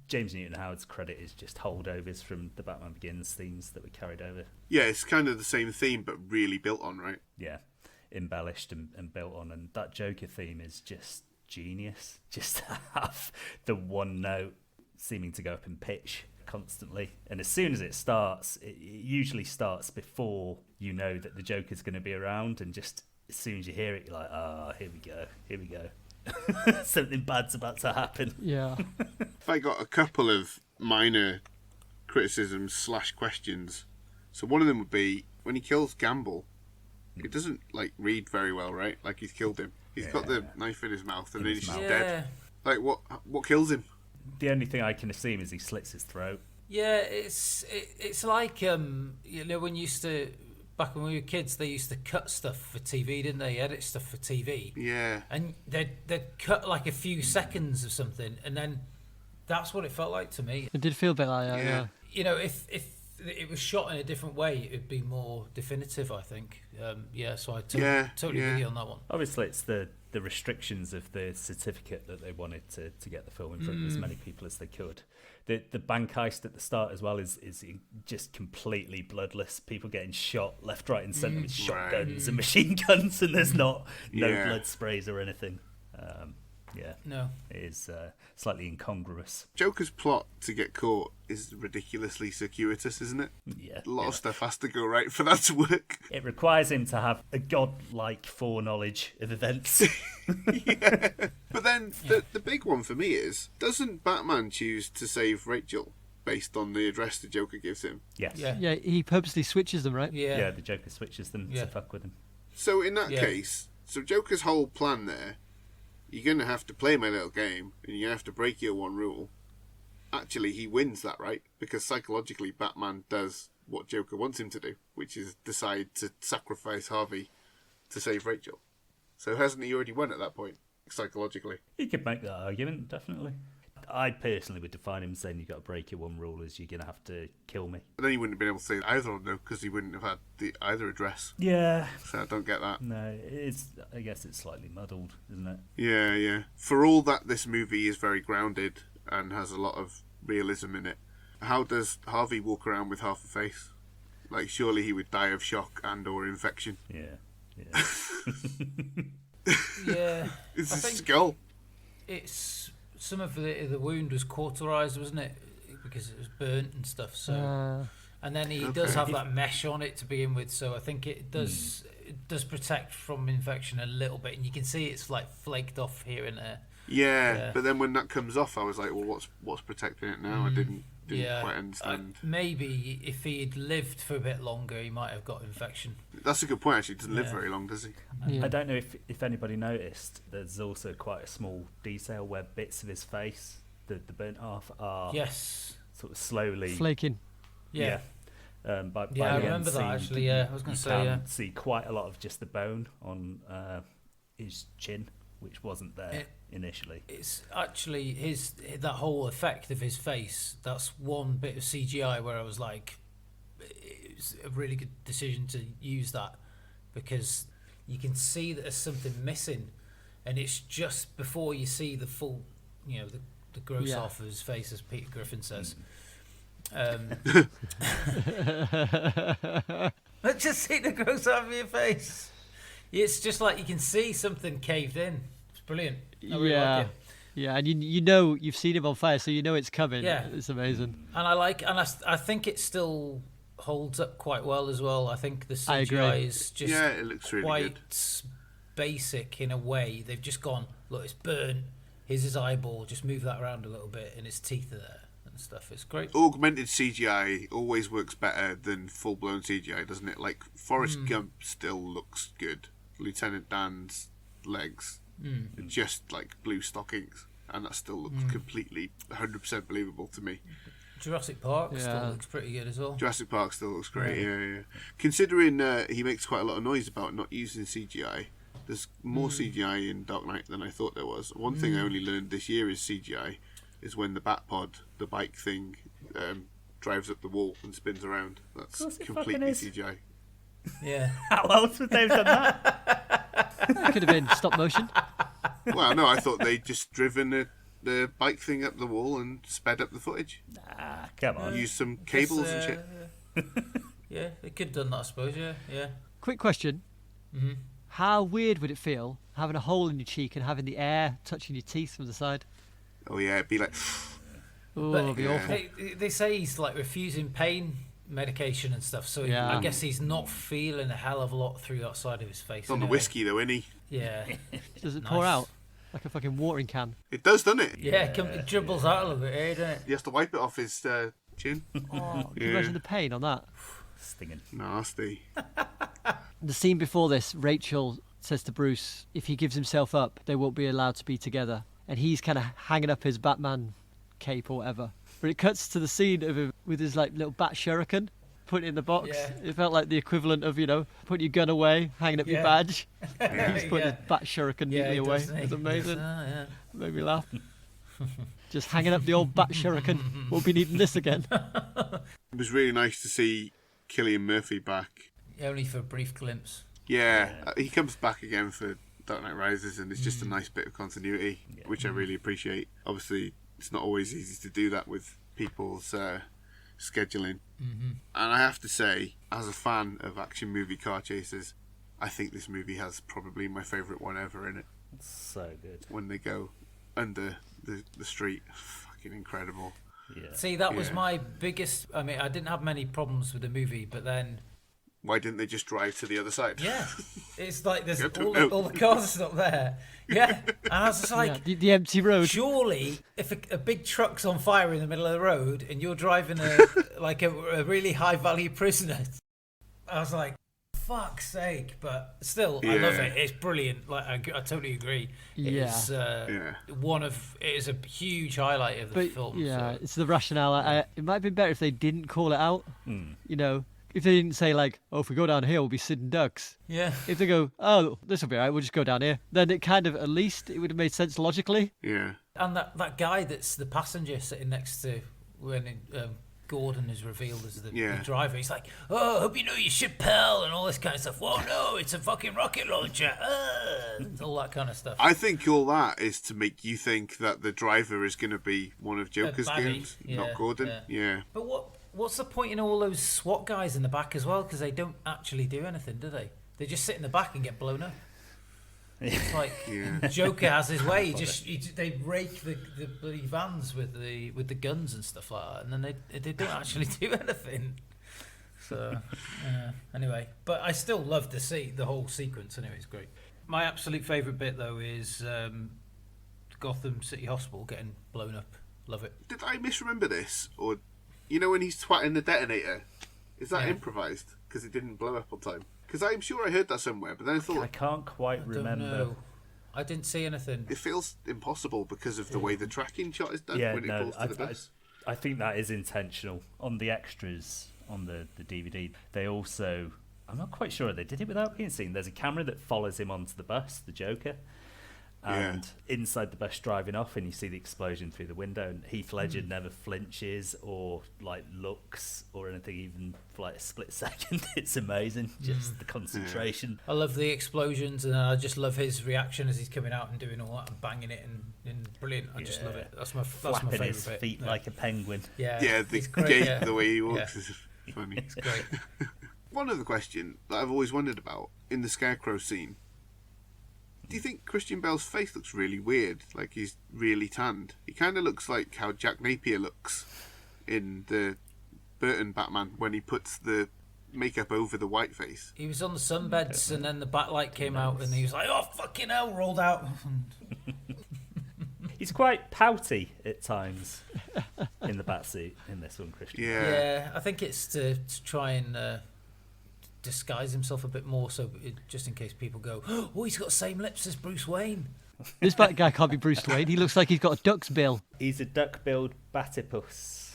James Newton Howard's credit is just holdovers from the Batman Begins themes that were carried over. Yeah, it's kind of the same theme, but really built on, right? Yeah, embellished and built on. And that Joker theme is just genius. Just to have the one note seeming to go up in pitch constantly. And as soon as it starts, it usually starts before you know that the Joker's going to be around. And just as soon as you hear it, you're like, here we go. Something bad's about to happen. Yeah. If I got a couple of minor criticisms / questions. So one of them would be, when he kills Gamble, it doesn't, read very well, right? Like, he's killed him. He's got the knife in his mouth, and then he's just dead. Like, what kills him? The only thing I can assume is he slits his throat. Yeah, it's like, when you used to... Back when we were kids, they used to cut stuff for TV, didn't they? Edit stuff for TV. Yeah. And they'd cut a few seconds of something, and then that's what it felt like to me. It did feel a bit like that, yeah. If it was shot in a different way, it would be more definitive, I think. So I totally with you on that one. Obviously, it's the restrictions of the certificate that they wanted to get the film in front of as many people as they could. The bank heist at the start as well is just completely bloodless. People getting shot left, right, and centre with shotguns and machine guns, and there's no blood sprays or anything. No, it is slightly incongruous. Joker's plot to get caught is ridiculously circuitous, isn't it? Yeah, a lot of stuff has to go right for that to work. It requires him to have a godlike foreknowledge of events. Yeah. But then the big one for me is, doesn't Batman choose to save Rachel based on the address the Joker gives him? Yes. Yeah, he purposely switches them, right? Yeah, the Joker switches them to fuck with him. So in that case, Joker's whole plan there, you're going to have to play my little game, and you're going to have to break your one rule. Actually, he wins that, right? Because psychologically, Batman does what Joker wants him to do, which is decide to sacrifice Harvey to save Rachel. So hasn't he already won at that point, psychologically? You could make that argument, definitely. I personally would define him saying you've got to break your one rule is you're going to have to kill me. But then he wouldn't have been able to say either of them, because he wouldn't have had either address. Yeah. So I don't get that. No, I guess it's slightly muddled, isn't it? Yeah. For all that this movie is very grounded and has a lot of realism in it, how does Harvey walk around with half a face? Like, surely he would die of shock and or infection. Yeah. Yeah. It's his skull. It's... Some of the wound was cauterized, wasn't it? Because it was burnt and stuff. So, and then he does have that mesh on it to begin with. So I think it does protect from infection a little bit, and you can see it's flaked off here and there. Yeah, but then when that comes off, I was like, well, what's protecting it now? I didn't quite understand. Maybe if he'd lived for a bit longer, he might have got infection. That's a good point, actually. He doesn't live very long, does he? I don't know if anybody noticed, there's also quite a small detail where bits of his face, the burnt half, are sort of slowly... flaking. Yeah. By I remember that, actually, yeah. I was going to say, see quite a lot of just the bone on his chin, which wasn't there initially. It's actually that whole effect of his face. That's one bit of CGI where I was like, it's a really good decision to use that, because you can see that there's something missing, and it's just before you see the full, the gross half of his face, as Peter Griffin says. Let's just see the gross half of your face. It's just like you can see something caved in. It's brilliant. I really like it. Yeah, and you know you've seen him on fire, so you know it's coming. Yeah. It's amazing. And I think it still holds up quite well as well. I think the I agree. CGI is just it looks really quite good. basic in a way. They've just gone, look, it's burnt. Here's his eyeball. Just move that around a little bit, and his teeth are there and stuff. It's great. Augmented CGI always works better than full-blown CGI, doesn't it? Like Forrest Gump still looks good. Lieutenant Dan's legs are just like blue stockings, and that still looks completely 100% believable to me. Jurassic Park still looks pretty good as well. Jurassic Park still looks great, yeah. Considering he makes quite a lot of noise about not using CGI, there's more CGI in Dark Knight than I thought there was. One thing I only learned this year is CGI is when the Batpod, the bike thing, drives up the wall and spins around. That's completely CGI. Yeah. How else would they have done that? It could have been stop motion. Well, no, I thought they'd just driven the bike thing up the wall and sped up the footage. Ah, come on. Use some cables and shit. Yeah, they could have done that, I suppose. Yeah. Quick question. How weird would it feel having a hole in your cheek and having the air touching your teeth from the side? Oh yeah, it'd be like... Oh, But it'd be awful. They say he's like refusing pain medication and stuff, so Yeah. I guess he's not feeling a hell of a lot through that side of his face. It's on the anyway. whiskey though, isn't he? Yeah. Does it pour Nice. out like a fucking watering can? It does, doesn't it? Yeah, it dribbles out a little bit, doesn't it? He has to wipe it off his chin. Oh, can you imagine the pain on that? Stinging. Nasty. The scene before this, Rachel says to Bruce, if he gives himself up, they won't be allowed to be together. And he's kind of hanging up his Batman cape or whatever. But it cuts to the scene of him with his like little bat shuriken, putting it in the box. Yeah. It felt like the equivalent of, putting your gun away, hanging up your Yeah. badge. He's putting Yeah. his bat shuriken neatly he away. does, doesn't he? It's amazing. Yeah. Made me laugh. Just hanging up the old bat shuriken. Won't be needing this again. It was really nice to see Cillian Murphy back. Only for a brief glimpse. Yeah, he comes back again for Dark Knight Rises, and it's just a nice bit of continuity, which I really appreciate. Obviously, it's not always easy to do that with people's scheduling. And I have to say, as a fan of action movie car chases, I think this movie has probably my favourite one ever in it. So good. When they go under the street, fucking incredible. Yeah. See, that was Yeah. my biggest... I mean, I didn't have many problems with the movie, but then... Why didn't they just drive to the other side? Yeah. It's like there's I don't all know. the cars are still there. Yeah. And I was just like... Yeah, the empty road. Surely, if a big truck's on fire in the middle of the road and you're driving a really high value prisoner, I was like, fuck's sake! But still, I love Yeah. it. It's brilliant. Like I totally agree. Yeah. It's Yeah. it is a huge highlight of the But film. yeah, so. it's the rationale. It might have been better if they didn't call it out. If they didn't say like, "Oh, if we go down here, we'll be sitting ducks." Yeah. If they go, "Oh, this will be alright, we'll just go down here," then it kind of at least it would have made sense logically. Yeah. And that guy that's the passenger sitting next to when Gordon is revealed as the driver, he's like, "Oh, I hope you know your ship, pal," and all this kind of stuff. Whoa, no, it's a fucking rocket launcher. All that kind of stuff. I think all that is to make you think that the driver is going to be one of Joker's baddie, goons, yeah, not Gordon. Yeah. But what's the point in all those SWAT guys in the back as well? Because they don't actually do anything, do they? They just sit in the back and get blown up. It's like Yeah. Joker has his way. They rake the bloody vans with the guns and stuff like that, and then they don't actually do anything. So anyway, but I still love to see the whole sequence. Anyway, it's great. My absolute favourite bit though is Gotham City Hospital getting blown up. Love it. Did I misremember this? Or, when he's twatting the detonator, is that Yeah. improvised? Because it didn't blow up on time? Because I'm sure I heard that somewhere, but then I I thought can't quite remember. Don't know. I didn't see anything. it feels impossible because of the way the tracking shot is done Yeah, when it no, pulls to the bus. I think that is intentional. On the extras on the DVD, they also, I'm not quite sure they did it without being seen. There's a camera that follows him onto the bus, the Joker, and inside the bus driving off, and you see the explosion through the window, and Heath Ledger never flinches or like looks or anything, even for like a split second. It's amazing, just the concentration. I love the explosions, and I just love his reaction as he's coming out and doing all that and banging it and brilliant. I just love it. That's my Flapping favourite his bit. feet Yeah. like a penguin. Yeah, Yeah, the it's great, gait, yeah. the way he walks Yeah. is funny. It's great. One other question that I've always wondered about in the Scarecrow scene. Do you think Christian Bale's face looks really weird? Like he's really tanned? He kind of looks like how Jack Napier looks in the Burton Batman when he puts the makeup over the white face. He was on the sunbeds and then the backlight came out and he was like, oh, fucking hell, rolled out. He's quite pouty at times in the Batsuit in this one, Christian. Yeah. I think it's to try and disguise himself a bit more, so just in case people go, oh, he's got the same lips as Bruce Wayne. This bad guy can't be Bruce Wayne. He looks like he's got a duck's bill. He's a duck-billed batipus.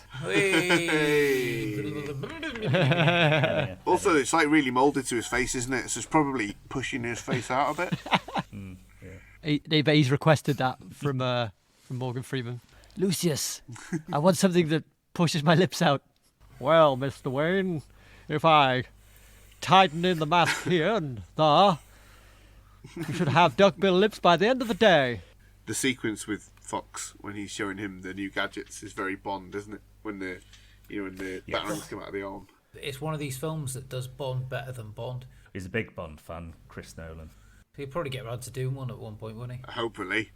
Also, it's like really moulded to his face, isn't it? So it's probably pushing his face out a bit. He's requested that from Morgan Freeman. Lucius, I want something that pushes my lips out. Well, Mr. Wayne, if I tighten in the mask here and there, you should have duckbill lips by the end of the day. The sequence with Fox when he's showing him the new gadgets is very Bond, isn't it? When the batons come out of the arm. It's one of these films that does Bond better than Bond. He's a big Bond fan, Chris Nolan. He'll probably get around to doing one at one point, won't he? Hopefully.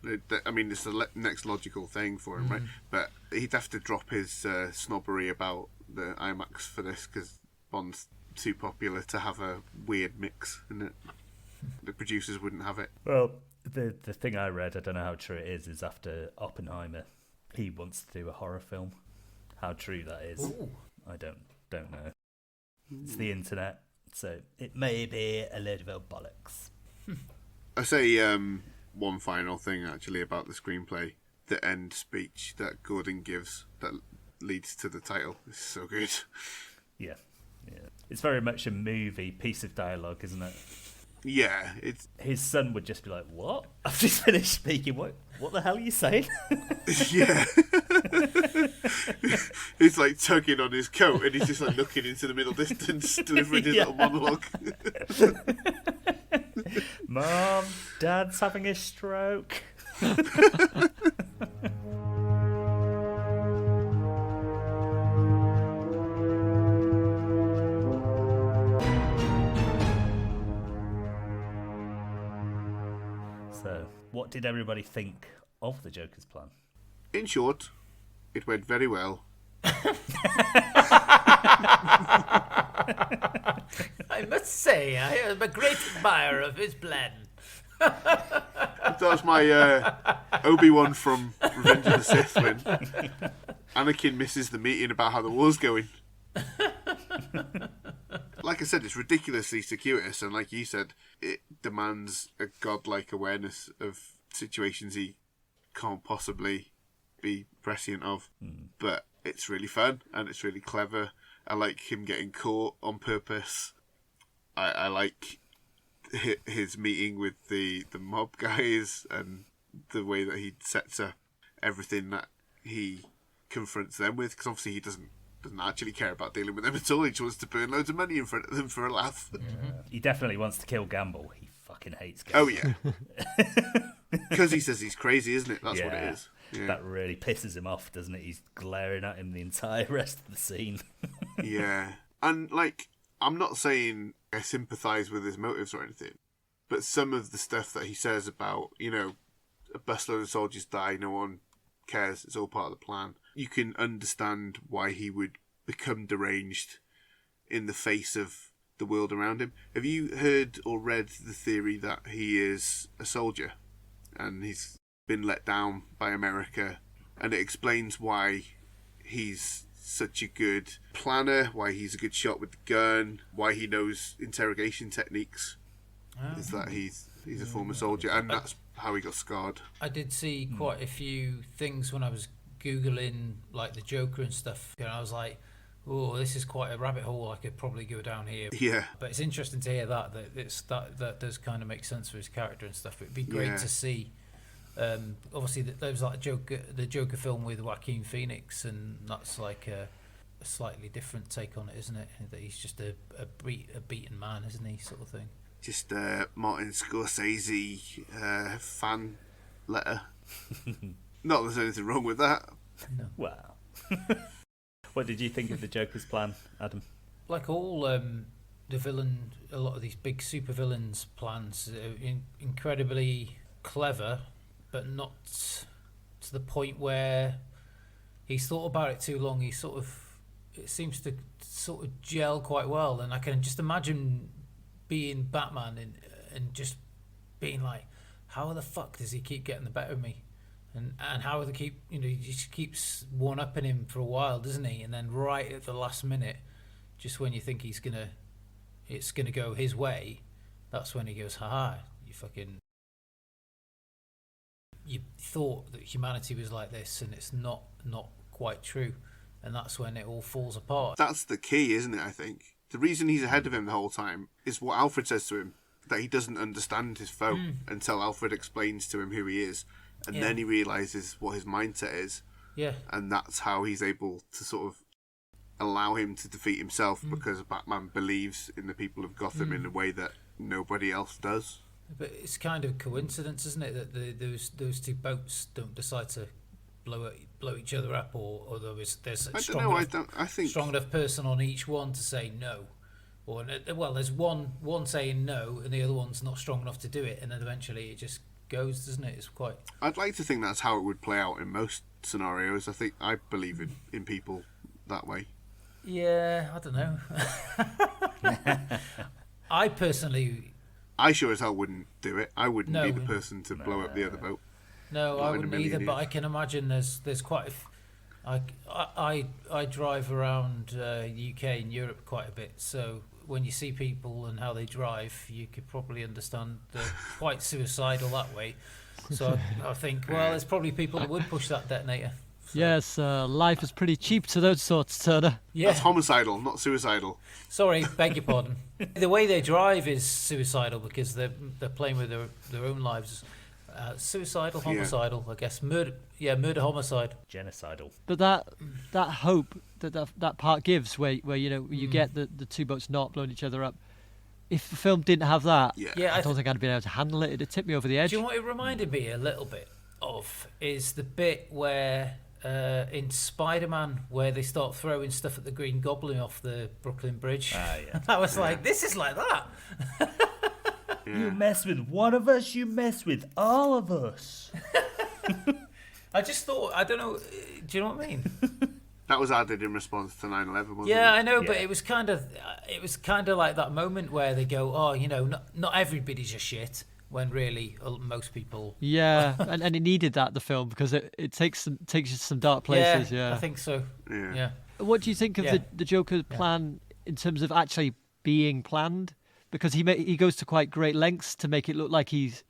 I mean, it's the next logical thing for him, right? But he'd have to drop his snobbery about the IMAX for this, because Bond's too popular to have a weird mix, isn't it? The producers wouldn't have it. Well, the thing I read, I don't know how true it is after Oppenheimer, he wants to do a horror film. How true that is, Ooh. I don't know. It's the internet, so it may be a load of old bollocks. I say one final thing actually about the screenplay. The end speech that Gordon gives that leads to the title is so good. Yeah. It's very much a movie piece of dialogue, isn't it? Yeah, it's His son would just be like, "What? I've just finished speaking. What the hell are you saying?" yeah. He's like tugging on his coat and he's just like looking into the middle distance, delivering his little monologue. Mom, Dad's having a stroke. So, what did everybody think of the Joker's plan? In short, it went very well. I must say, I am a great admirer of his plan. That was my Obi-Wan from Revenge of the Sith when Anakin misses the meeting about how the war's going. Like I said, it's ridiculously circuitous, and like you said, it demands a godlike awareness of situations he can't possibly be prescient of. But it's really fun, and it's really clever. I like him getting caught on purpose. I like his meeting with the mob guys and the way that he sets up everything that he confronts them with, because obviously he doesn't actually care about dealing with them at all. He just wants to burn loads of money in front of them for a laugh. He definitely wants to kill Gamble. He fucking hates Gamble. Oh yeah, because he says he's crazy, isn't it? That's what it is. Yeah. That really pisses him off, doesn't it? He's glaring at him the entire rest of the scene. Yeah, and like, I'm not saying I sympathise with his motives or anything, but some of the stuff that he says about, a busload of soldiers die, no one cares, it's all part of the plan. You can understand why he would become deranged in the face of the world around him. Have you heard or read the theory that he is a soldier and he's been let down by America, and it explains why he's such a good planner, why he's a good shot with the gun, why he knows interrogation techniques, is that he's a former soldier, and that's how he got scarred. I did see quite a few things when I was Googling like the Joker and stuff, and I was like, oh, this is quite a rabbit hole, I could probably go down here. Yeah. But it's interesting to hear that that does kind of make sense for his character and stuff. It'd be great to see. Obviously, there was like the Joker film with Joaquin Phoenix, and that's like a slightly different take on it, isn't it? That he's just a beaten man, isn't he, sort of thing. Just Martin Scorsese fan letter. Not that there's anything wrong with that. No. Wow. What did you think of the Joker's plan, Adam? Like all a lot of these big supervillains' plans are incredibly clever, but not to the point where he's thought about it too long. It seems to sort of gel quite well, and I can just imagine being Batman and just being like, how the fuck does he keep getting the better of me? And how they keep, he just keeps one-upping him for a while, doesn't he? And then right at the last minute, just when you think it's gonna go his way, that's when he goes, haha, you thought that humanity was like this, and it's not quite true. And that's when it all falls apart. That's the key, isn't it, I think? The reason he's ahead of him the whole time is what Alfred says to him, that he doesn't understand his foe until Alfred explains to him who he is. And then he realises what his mindset is. Yeah. And that's how he's able to sort of allow him to defeat himself, because Batman believes in the people of Gotham in a way that nobody else does. But it's kind of coincidence, isn't it, that those two boats don't decide to blow each other up, or there's a strong enough person on each one to say no. Or, well, there's one saying no, and the other one's not strong enough to do it, and then eventually it just goes, doesn't it? It's quite... I'd like to think that's how it would play out in most scenarios. I believe in people that way. Yeah, I don't know. I sure as hell wouldn't do it. I wouldn't be the person to blow up the other boat. No, I wouldn't either, but I can imagine there's quite I drive around UK and Europe quite a bit, so when you see people and how they drive, you could probably understand they're quite suicidal that way. So I think, well, there's probably people that would push that detonator. So. Yes, life is pretty cheap to those sorts, Turner. Yeah. That's homicidal, not suicidal. Sorry, beg your pardon. The way they drive is suicidal because they're playing with their own lives. Suicidal, homicidal, I guess. Murder, homicide. Genocidal. But that hope that part gives, where you get the two boats not blowing each other up. If the film didn't have that, I don't think I'd been able to handle it. It'd tip me over the edge. Do you know what it reminded me a little bit of? Is the bit where in Spider-Man where they start throwing stuff at the Green Goblin off the Brooklyn Bridge. I was like, this is like that. You mess with one of us, you mess with all of us. I just thought, I don't know, do you know what I mean? That was added in response to 9/11, wasn't it? Yeah, I know, but it was kind of like that moment where they go, oh, not everybody's a shit, when really most people. Yeah, and it needed that, the film, because it takes you to some dark places. Yeah, I think so. Yeah. What do you think of the Joker's plan in terms of actually being planned? Because he goes to quite great lengths to make it look like he's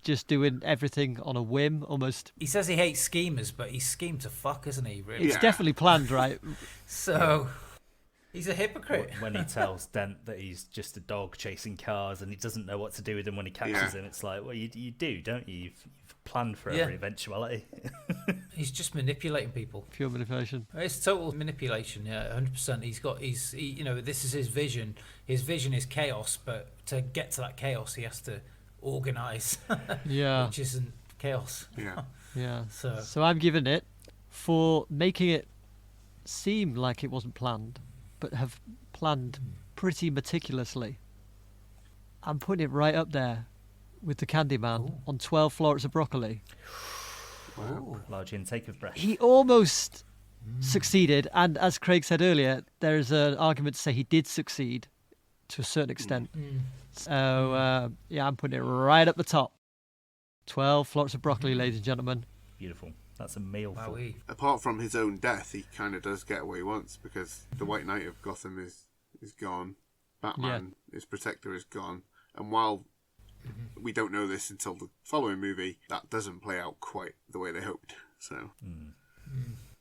just doing everything on a whim, almost. He says he hates schemers, but he's schemed to fuck, isn't he, really? It's definitely planned, right? So, he's a hypocrite. When he tells Dent that he's just a dog chasing cars and he doesn't know what to do with him when he catches him, it's like, well, you do, don't you? You've planned for every eventuality. He's just manipulating people. Pure manipulation. It's total manipulation, 100%. This is his vision. His vision is chaos, but to get to that chaos, he has to organise. Which isn't chaos. Yeah. So I'm giving it, for making it seem like it wasn't planned, but have planned pretty meticulously. I'm putting it right up there with the Candyman on 12 florets of broccoli. Wow. Large intake of breath. He almost succeeded, and as Craig said earlier, there's an argument to say he did succeed to a certain extent. So, I'm putting it right up the top. 12 florets of broccoli, ladies and gentlemen. Beautiful. That's a meal full. Apart from his own death, he kind of does get what he wants, because the White Knight of Gotham is gone. Batman, his protector, is gone. And while we don't know this until the following movie, that doesn't play out quite the way they hoped. So,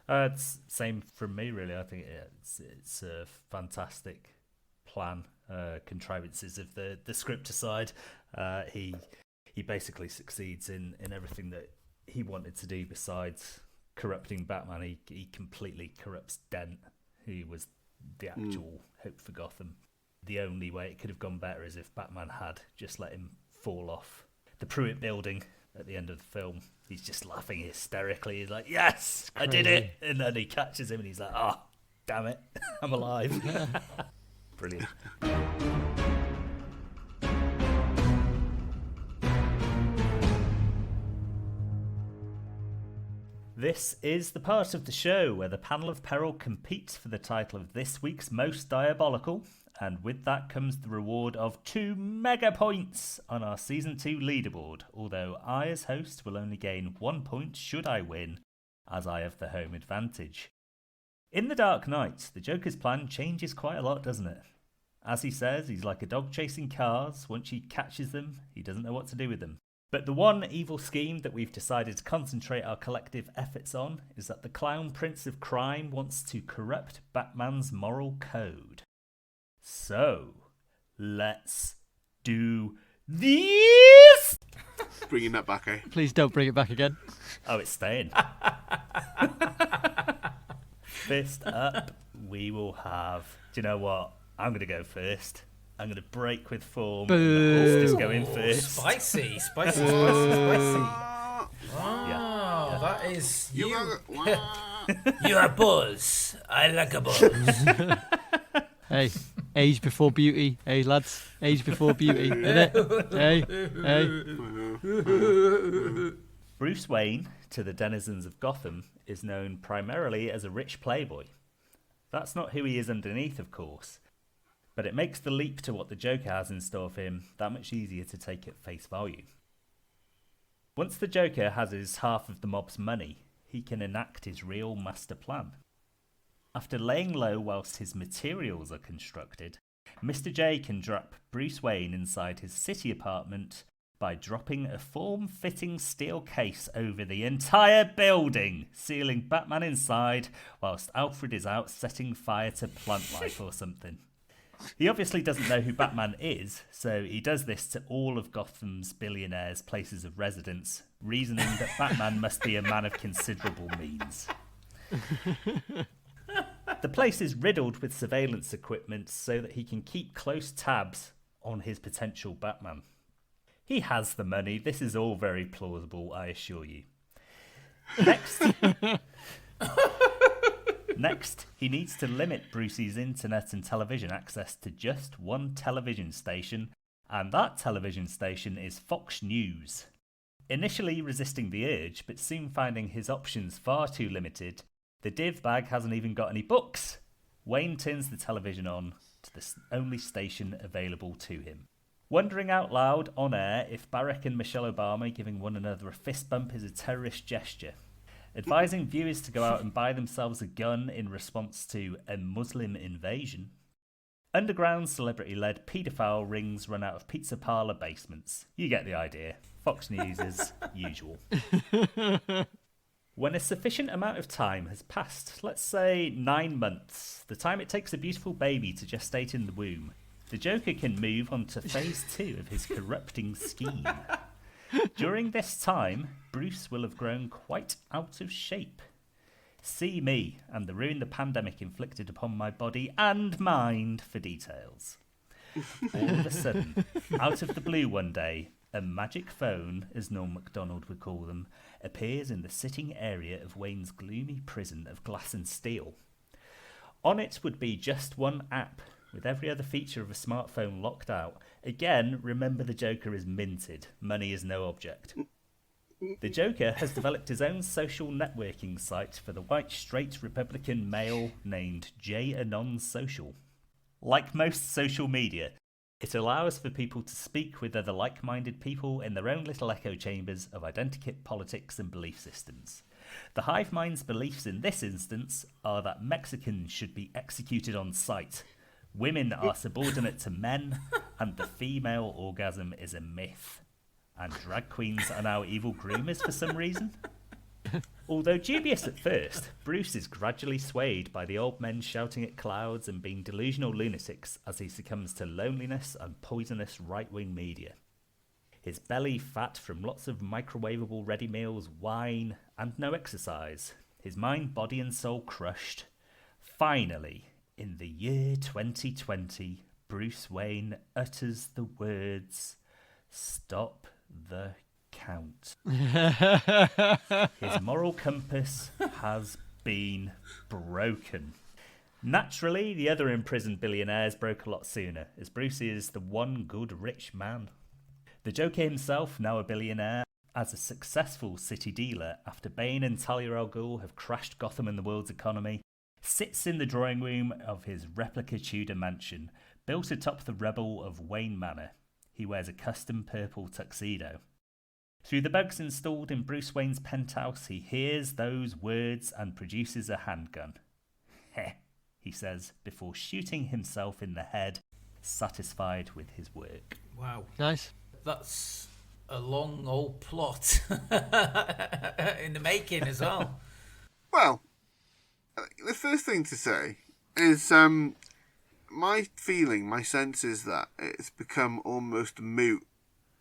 it's same from me, really. I think it's a fantastic plan. Contrivances of the script aside, he basically succeeds in everything that he wanted to do. Besides corrupting Batman, he completely corrupts Dent, who was the actual hope for Gotham. The only way it could have gone better is if Batman had just let him fall off the Pruitt building at the end of the film. He's just laughing hysterically. He's like, yes, I did it. And then he catches him and he's like, oh, damn it, I'm alive. Brilliant. This is the part of the show where the panel of peril competes for the title of this week's Most Diabolical, and with that comes the reward of 2 mega points on our Season 2 leaderboard, although I as host will only gain 1 point should I win, as I have the home advantage. In The Dark Knight, the Joker's plan changes quite a lot, doesn't it? As he says, he's like a dog chasing cars. Once he catches them, he doesn't know what to do with them. But the one evil scheme that we've decided to concentrate our collective efforts on is that the Clown Prince of Crime wants to corrupt Batman's moral code. So, let's do this! Bringing that back, eh? Please don't bring it back again. Oh, it's staying. First up, we will have... Do you know what? I'm going to go first. I'm going to break with form. Boo. Just go in first. Spicy. Yeah. That is you. Wow. You're a buzz. I like a buzz. Hey, age before beauty. Hey, lads, age before beauty. Innit? Hey. Bruce Wayne, to the denizens of Gotham, is known primarily as a rich playboy. That's not who he is underneath, of course. But it makes the leap to what the Joker has in store for him that much easier to take at face value. Once the Joker has his half of the mob's money, he can enact his real master plan. After laying low whilst his materials are constructed, Mr. J can trap Bruce Wayne inside his city apartment by dropping a form-fitting steel case over the entire building, sealing Batman inside whilst Alfred is out setting fire to plant life or something. He obviously doesn't know who Batman is, so he does this to all of Gotham's billionaires' places of residence, reasoning that Batman must be a man of considerable means. The place is riddled with surveillance equipment so that he can keep close tabs on his potential Batman. He has the money. This is all very plausible, I assure you. Next, he needs to limit Brucey's internet and television access to just one television station, and that television station is Fox News. Initially resisting the urge, but soon finding his options far too limited, the div bag hasn't even got any books. Wayne turns the television on to the only station available to him. Wondering out loud on air if Barack and Michelle Obama giving one another a fist bump is a terrorist gesture. Advising viewers to go out and buy themselves a gun in response to a Muslim invasion. Underground celebrity-led paedophile rings run out of pizza parlour basements. You get the idea. Fox News as usual. When a sufficient amount of time has passed, let's say 9 months, the time it takes a beautiful baby to gestate in the womb, the Joker can move on to phase 2 of his corrupting scheme. During this time, Bruce will have grown quite out of shape. See me and the ruin the pandemic inflicted upon my body and mind for details. All of a sudden, out of the blue one day, a magic phone, as Norm MacDonald would call them, appears in the sitting area of Wayne's gloomy prison of glass and steel. On it would be just one app, with every other feature of a smartphone locked out. Again, remember the Joker is minted. Money is no object. The Joker has developed his own social networking site for the white straight Republican male named JAnon Social. Like most social media, it allows for people to speak with other like-minded people in their own little echo chambers of identikit politics and belief systems. The hive mind's beliefs in this instance are that Mexicans should be executed on sight, women are subordinate to men, and the female orgasm is a myth. And drag queens are now evil groomers for some reason. Although dubious at first, Bruce is gradually swayed by the old men shouting at clouds and being delusional lunatics as he succumbs to loneliness and poisonous right-wing media. His belly fat from lots of microwavable ready meals, wine, and no exercise. His mind, body and soul crushed. Finally, in the year 2020, Bruce Wayne utters the words, "Stop the count." His moral compass has been broken. Naturally, the other imprisoned billionaires broke a lot sooner, as Bruce is the one good rich man. The Joker himself, now a billionaire, as a successful city dealer after Bane and Talia al Ghul have crashed Gotham and the world's economy, sits in the drawing room of his replica Tudor mansion, built atop the rubble of Wayne Manor. He wears a custom purple tuxedo. Through the bugs installed in Bruce Wayne's penthouse, he hears those words and produces a handgun. Heh, he says, before shooting himself in the head, satisfied with his work. Wow. Nice. That's a long old plot in the making as well. Well, the first thing to say is my sense is that it's become almost moot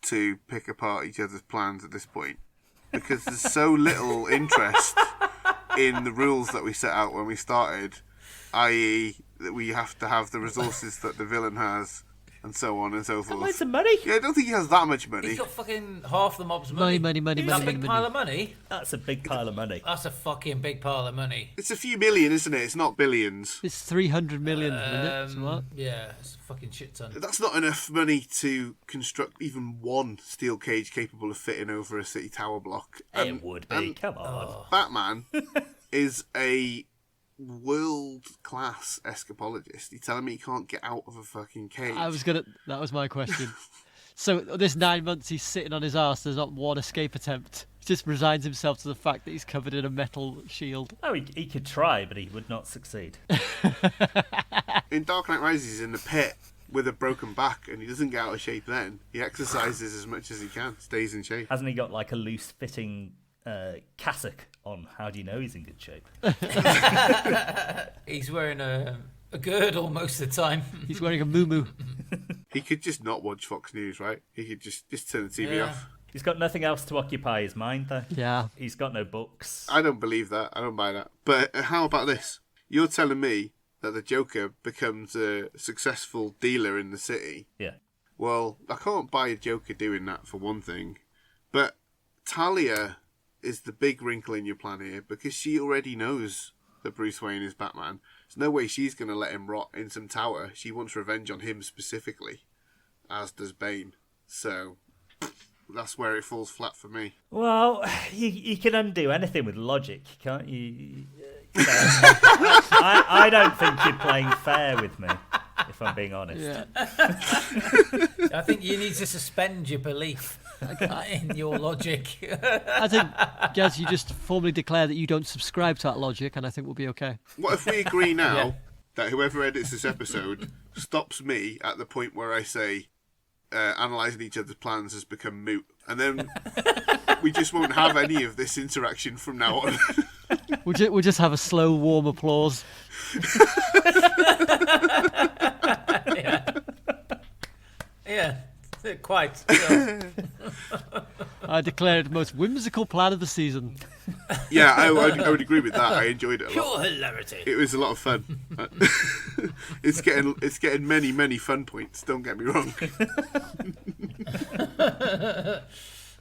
to pick apart each other's plans at this point, because there's so little interest in the rules that we set out when we started, i.e. that we have to have the resources that the villain has, and so on and so forth. Loads of money. Yeah, I don't think he has that much money. He's got fucking half the mob's money. Money. That big pile of money? That's a big pile of money. That's a fucking big pile of money. It's a few million, isn't it? It's not billions. It's 300 million, isn't it? Somewhat? Yeah, it's a fucking shit ton. That's not enough money to construct even one steel cage capable of fitting over a city tower block. It would be. Come on. Batman is a world-class escapologist. You're telling me he can't get out of a fucking cage? That was my question. So this 9 months he's sitting on his arse, there's not one escape attempt. He just resigns himself to the fact that he's covered in a metal shield. Oh, he could try, but he would not succeed. In Dark Knight Rises, he's in the pit with a broken back, and he doesn't get out of shape then. He exercises as much as he can, stays in shape. Hasn't he got like a loose-fitting cassock on? How do you know he's in good shape? He's wearing a girdle most of the time. He's wearing a muumuu. He could just not watch Fox News, right? He could just turn the TV off. He's got nothing else to occupy his mind, though. Yeah. He's got no books. I don't believe that. I don't buy that. But how about this? You're telling me that the Joker becomes a successful dealer in the city. Yeah. Well, I can't buy a Joker doing that, for one thing. But Talia is the big wrinkle in your plan here, because she already knows that Bruce Wayne is Batman. There's no way she's going to let him rot in some tower. She wants revenge on him specifically, as does Bane. So that's where it falls flat for me. Well, you can undo anything with logic, can't you? I don't think you're playing fair with me, if I'm being honest. Yeah. I think you need to suspend your belief in your logic. I think, Gaz, you just formally declare that you don't subscribe to that logic, and I think we'll be okay. What if we agree now that whoever edits this episode stops me at the point where I say analysing each other's plans has become moot, and then we just won't have any of this interaction from now on? We'll just have a slow, warm applause. Yeah, quite. Yeah. I declare it the most whimsical plan of the season. Yeah, I would agree with that. I enjoyed it a lot. Pure hilarity. It was a lot of fun. It's getting many fun points. Don't get me wrong.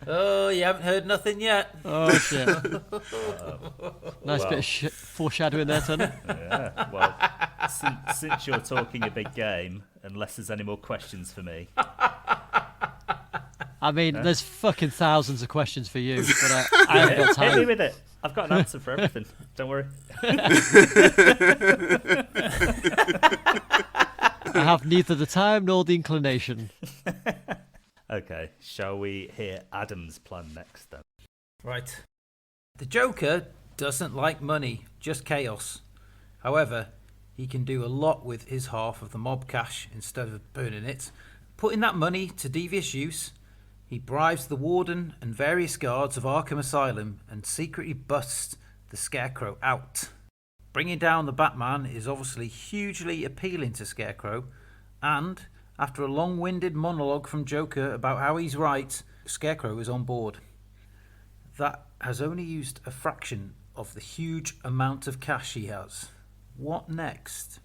Oh, you haven't heard nothing yet. Oh, shit. Nice bit of foreshadowing there, Tony. Yeah, well, since you're talking a big game, unless there's any more questions for me. I mean, there's fucking thousands of questions for you, but I haven't got time. Hit me with it. I've got an answer for everything. Don't worry. I have neither the time nor the inclination. Okay, shall we hear Adam's plan next then? Right. The Joker doesn't like money, just chaos. However, he can do a lot with his half of the mob cash instead of burning it. Putting that money to devious use, he bribes the warden and various guards of Arkham Asylum and secretly busts the Scarecrow out. Bringing down the Batman is obviously hugely appealing to Scarecrow, and after a long-winded monologue from Joker about how he's right, Scarecrow is on board. That has only used a fraction of the huge amount of cash he has. What next?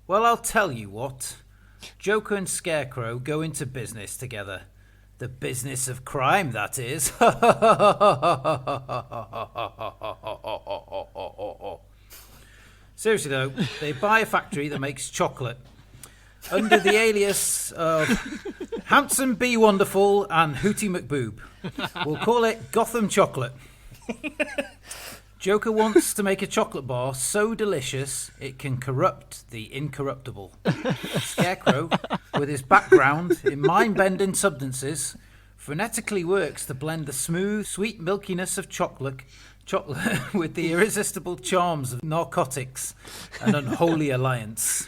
Well, I'll tell you what. Joker and Scarecrow go into business together. The business of crime, that is. Seriously though, they buy a factory that makes chocolate. under the alias of Handsome Be Wonderful and Hootie McBoob. We'll call it Gotham Chocolate. Joker wants to make a chocolate bar so delicious it can corrupt the incorruptible. Scarecrow, with his background in mind-bending substances, frenetically works to blend the smooth, sweet milkiness of chocolate with the irresistible charms of narcotics, an unholy alliance.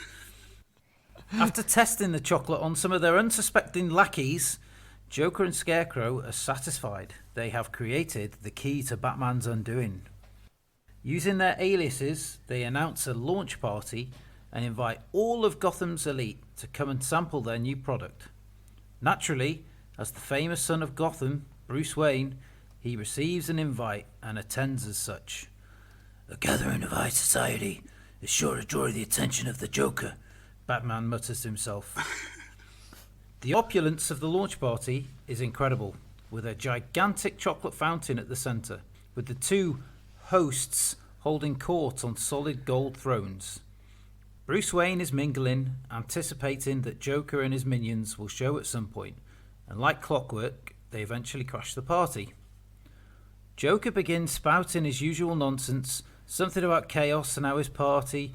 After testing the chocolate on some of their unsuspecting lackeys, Joker and Scarecrow are satisfied they have created the key to Batman's undoing. Using their aliases, they announce a launch party and invite all of Gotham's elite to come and sample their new product. Naturally, as the famous son of Gotham, Bruce Wayne, he receives an invite and attends as such. A gathering of high society is sure to draw the attention of the Joker, Batman mutters to himself. The opulence of the launch party is incredible, with a gigantic chocolate fountain at the centre, with the two hosts holding court on solid gold thrones. Bruce Wayne is mingling, anticipating that Joker and his minions will show at some point, and like clockwork, they eventually crash the party. Joker begins spouting his usual nonsense, something about chaos and how this party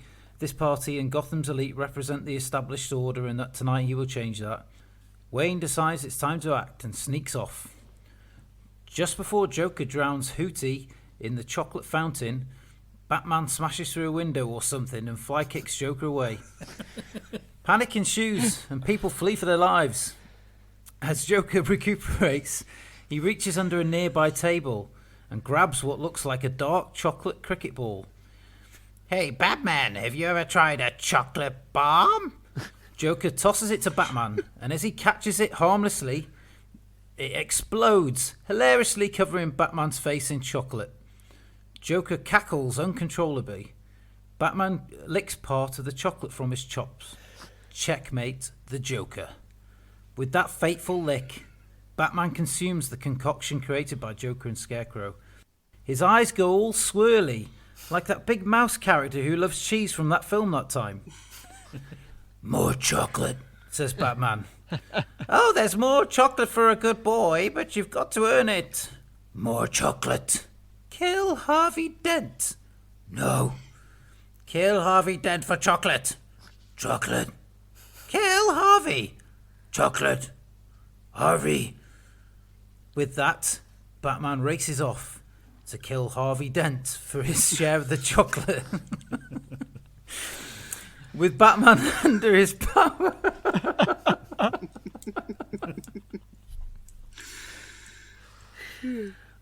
and Gotham's elite represent the established order and that tonight he will change that. Wayne decides it's time to act and sneaks off. Just before Joker drowns Hootie in the chocolate fountain, Batman smashes through a window or something and fly kicks Joker away. Panic ensues and people flee for their lives. As Joker recuperates, he reaches under a nearby table and grabs what looks like a dark chocolate cricket ball. Hey, Batman, have you ever tried a chocolate bomb? Joker tosses it to Batman, and as he catches it harmlessly, it explodes, hilariously covering Batman's face in chocolate. Joker cackles uncontrollably. Batman licks part of the chocolate from his chops. Checkmate the Joker. With that fateful lick, Batman consumes the concoction created by Joker and Scarecrow. His eyes go all swirly, like that big mouse character who loves cheese from that film that time. More chocolate, says Batman. Oh, there's more chocolate for a good boy, but you've got to earn it. More chocolate. Kill Harvey Dent. No. Kill Harvey Dent for chocolate. Chocolate. Kill Harvey. Chocolate. Harvey. With that, Batman races off to kill Harvey Dent for his share of the chocolate. With Batman under his power.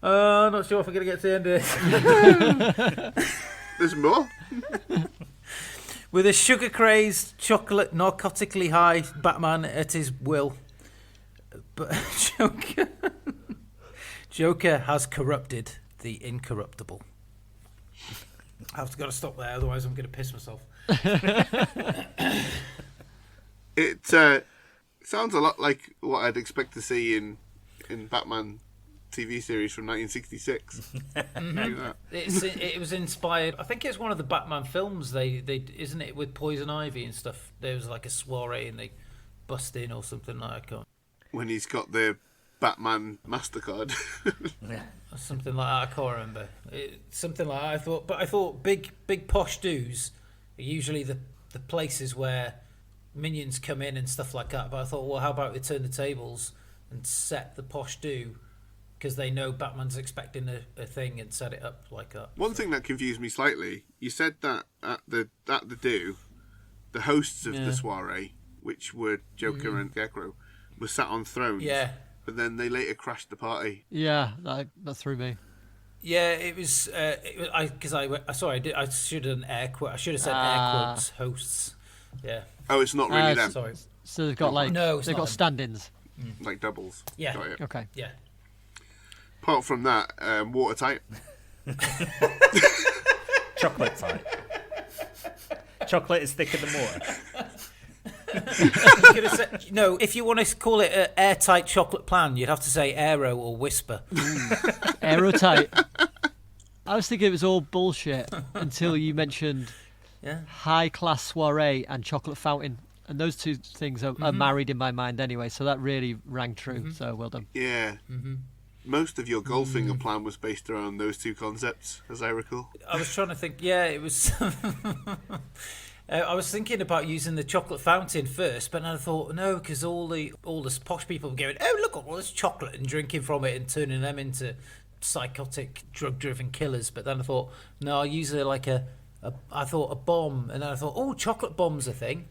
I'm not sure if I'm going to get to the end of this. There's more. With a sugar-crazed, chocolate, narcotically high Batman at his will. But Joker has corrupted the incorruptible. I've got to stop there, otherwise I'm going to piss myself. It sounds a lot like what I'd expect to see in Batman TV series from 1966. It was inspired. I think it's one of the Batman films. They isn't it with Poison Ivy and stuff. There was like a soiree and they bust in or something like that. When he's got the Batman MasterCard. Yeah, something like that. I can't remember. Something like that. I thought big posh doos are usually the places where minions come in and stuff like that. But I thought, well, how about we turn the tables and set the posh do, because they know Batman's expecting a thing, and set it up like that. One thing that confused me slightly, you said that at the do, the hosts of the soiree, which were Joker and Scarecrow, were sat on thrones. Yeah. But then they later crashed the party. Yeah, that threw me. Yeah, it was. I should have done air quotes. I should have said air quotes. Hosts. Yeah. Oh, it's not really them. Sorry. So they've got they've got stand-ins. Like doubles. Yeah. Got it. Okay. Yeah. Apart from that, watertight. Chocolate type. Chocolate is thicker than water. You could have said, no, if you want to call it an airtight chocolate plan, you'd have to say aero or whisper. Aerotight. I was thinking it was all bullshit until you mentioned high-class soiree and chocolate fountain. And those two things are married in my mind anyway, so that really rang true. So well done. Yeah. Most of your Goldfinger plan was based around those two concepts, as I recall. I was trying to think. Yeah, it was. I was thinking about using the chocolate fountain first, but then I thought no, because all the posh people were going, "Oh, look at all this chocolate," and drinking from it and turning them into psychotic, drug-driven killers. But then I thought, no, I'll use it like a bomb, and then I thought, oh, chocolate bomb's a thing.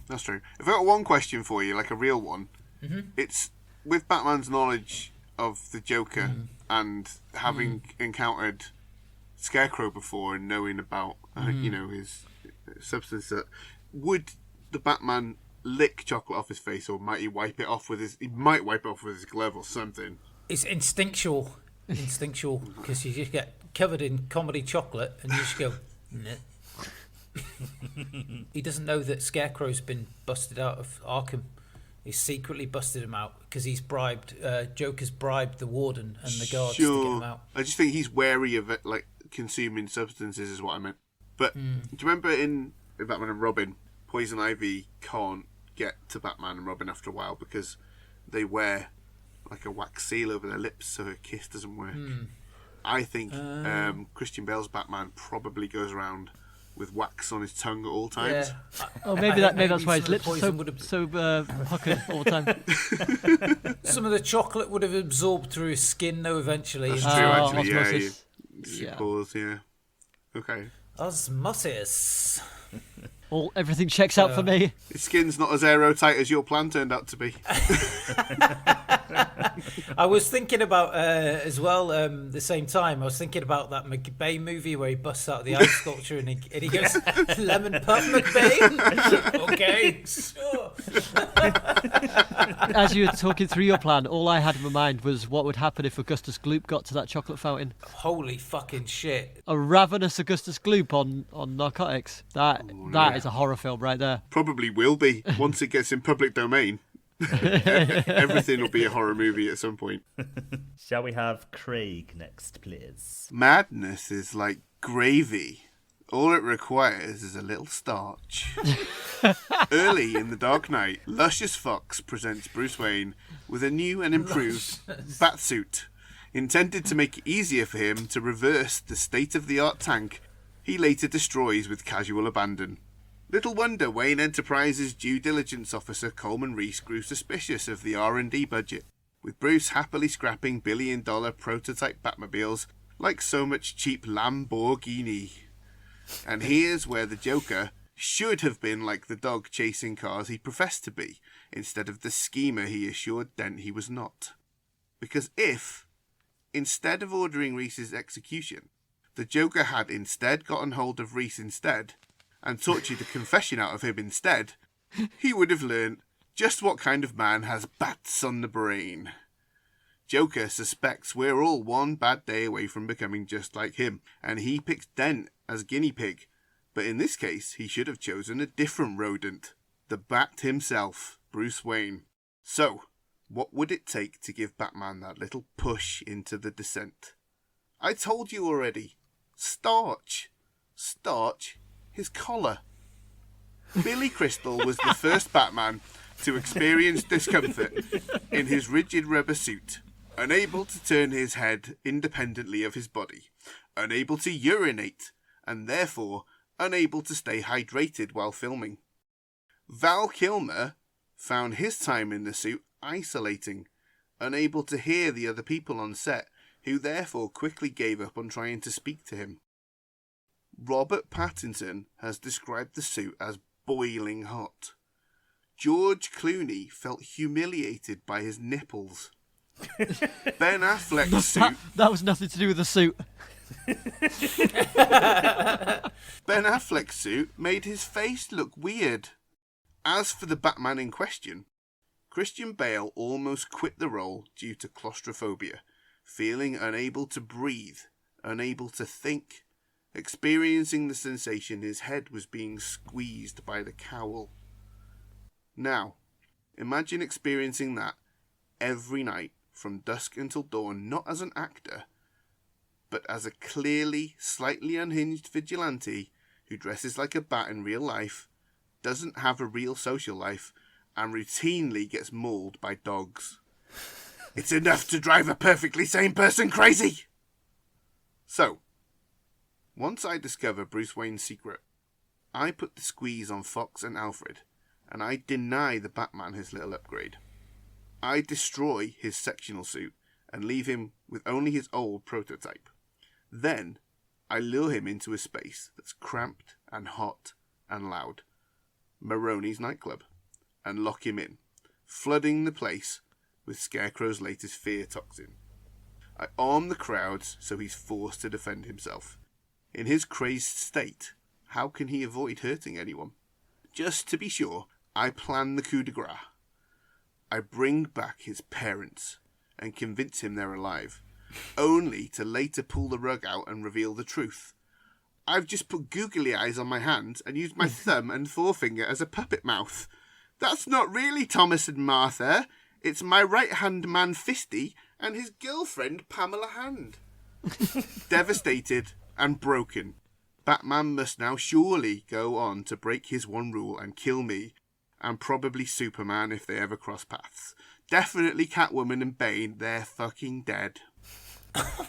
That's true. If I got one question for you, like a real one, it's with Batman's knowledge of the Joker and having encountered Scarecrow before and knowing about his substance, that would the Batman lick chocolate off his face, or might he wipe it off with his glove or something? It's instinctual because you just get covered in comedy chocolate and you just go nah. He doesn't know that Scarecrow's been busted out of Arkham. He's secretly busted him out because he's bribed. Joker's bribed the warden and the guards to get him out. I just think he's wary of it, like consuming substances, is what I meant. But do you remember in Batman and Robin, Poison Ivy can't get to Batman and Robin after a while because they wear like a wax seal over their lips so her kiss doesn't work. I think Christian Bale's Batman probably goes around with wax on his tongue at all times. Yeah. Maybe that's why his lips are so puckered all the time. Some of the chocolate would have absorbed through his skin, though, eventually. That's true, actually. Osmosis. Pause, yeah. Okay. Osmosis. Everything checks out for me. His skin's not as aerotight as your plan turned out to be. I was thinking about, as well, the same time, I was thinking about that McBain movie where he busts out the ice sculpture and he goes, lemon puff McBain? Okay, sure. As you were talking through your plan, all I had in my mind was what would happen if Augustus Gloop got to that chocolate fountain. Holy fucking shit. A ravenous Augustus Gloop on narcotics. That is a horror film right there. Probably will be once it gets in public domain. Everything will be a horror movie at some point. Shall we have Craig next, please? Madness is like gravy. All it requires is a little starch. Early in The Dark Knight, Luscious Fox presents Bruce Wayne with a new and improved Batsuit, intended to make it easier for him to reverse the state-of-the-art tank he later destroys with casual abandon. Little wonder Wayne Enterprises' due diligence officer Coleman Reese grew suspicious of the R&D budget, with Bruce happily scrapping billion-dollar prototype Batmobiles like so much cheap Lamborghini. And here's where the Joker should have been like the dog chasing cars he professed to be, instead of the schemer he assured Dent he was not. Because if, instead of ordering Reese's execution, the Joker had instead gotten hold of Reese instead, and tortured a confession out of him instead, he would have learnt just what kind of man has bats on the brain. Joker suspects we're all one bad day away from becoming just like him, and he picks Dent as guinea pig. But in this case, he should have chosen a different rodent, the Bat himself, Bruce Wayne. So, what would it take to give Batman that little push into the descent? I told you already. Starch. Starch his collar. Billy Crystal was the first Batman to experience discomfort in his rigid rubber suit, unable to turn his head independently of his body, unable to urinate, and therefore unable to stay hydrated while filming. Val Kilmer found his time in the suit isolating, unable to hear the other people on set, who therefore quickly gave up on trying to speak to him. Robert Pattinson has described the suit as boiling hot. George Clooney felt humiliated by his nipples. Ben Affleck's suit... That was nothing to do with the suit. Ben Affleck's suit made his face look weird. As for the Batman in question, Christian Bale almost quit the role due to claustrophobia, feeling unable to breathe, unable to think, experiencing the sensation his head was being squeezed by the cowl. Now, imagine experiencing that every night from dusk until dawn, not as an actor, but as a clearly, slightly unhinged vigilante who dresses like a bat in real life doesn't have a real social life, and routinely gets mauled by dogs. It's enough to drive a perfectly sane person crazy! So, once I discover Bruce Wayne's secret, I put the squeeze on Fox and Alfred, and I deny the Batman his little upgrade. I destroy his sectional suit and leave him with only his old prototype. Then, I lure him into a space that's cramped and hot and loud, Maroni's nightclub, and lock him in, flooding the place with Scarecrow's latest fear toxin. I arm the crowds so he's forced to defend himself. In his crazed state, how can he avoid hurting anyone? Just to be sure, I plan the coup de grace. I bring back his parents and convince him they're alive, only to later pull the rug out and reveal the truth. I've just put googly eyes on my hand and used my thumb and forefinger as a puppet mouth. That's not really Thomas and Martha. It's my right-hand man Fisty and his girlfriend Pamela Hand. Devastated and broken, Batman must now surely go on to break his one rule and kill me, and probably Superman if they ever cross paths. Definitely Catwoman and Bane, they're fucking dead.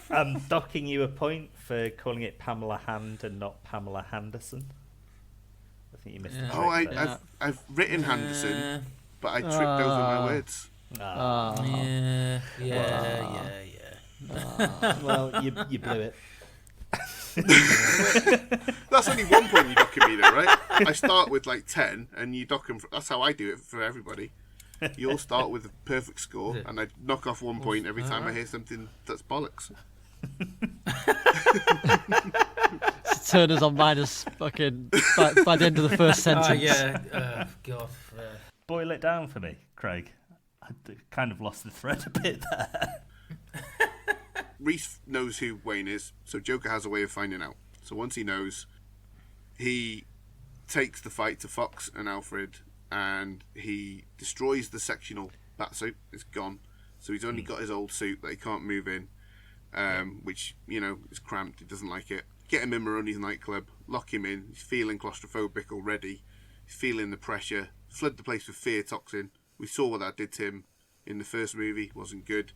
I'm docking you a point for calling it Pamela Hand and not Pamela Henderson. I think you missed the trick there. I've written Henderson, but I tripped over my words. Yeah. Well, you blew it. That's only one point you dock me though, right? I start with like 10 and you dock them. That's how I do it for everybody. You all start with a perfect score and I knock off 1 point every time I hear something that's bollocks. Turner's on minus fucking by the end of the first sentence. God. Boil it down for me, Craig. I kind of lost the thread a bit there. Reese knows who Wayne is, so Joker has a way of finding out. So once he knows, he takes the fight to Fox and Alfred, and he destroys the sectional batsuit. It's gone. So he's only got his old suit that he can't move in, which, you know, is cramped. He doesn't like it. Get him in Maroni's nightclub, lock him in. He's feeling claustrophobic already. He's feeling the pressure. Flood the place with fear toxin. We saw what that did to him in the first movie. Wasn't good.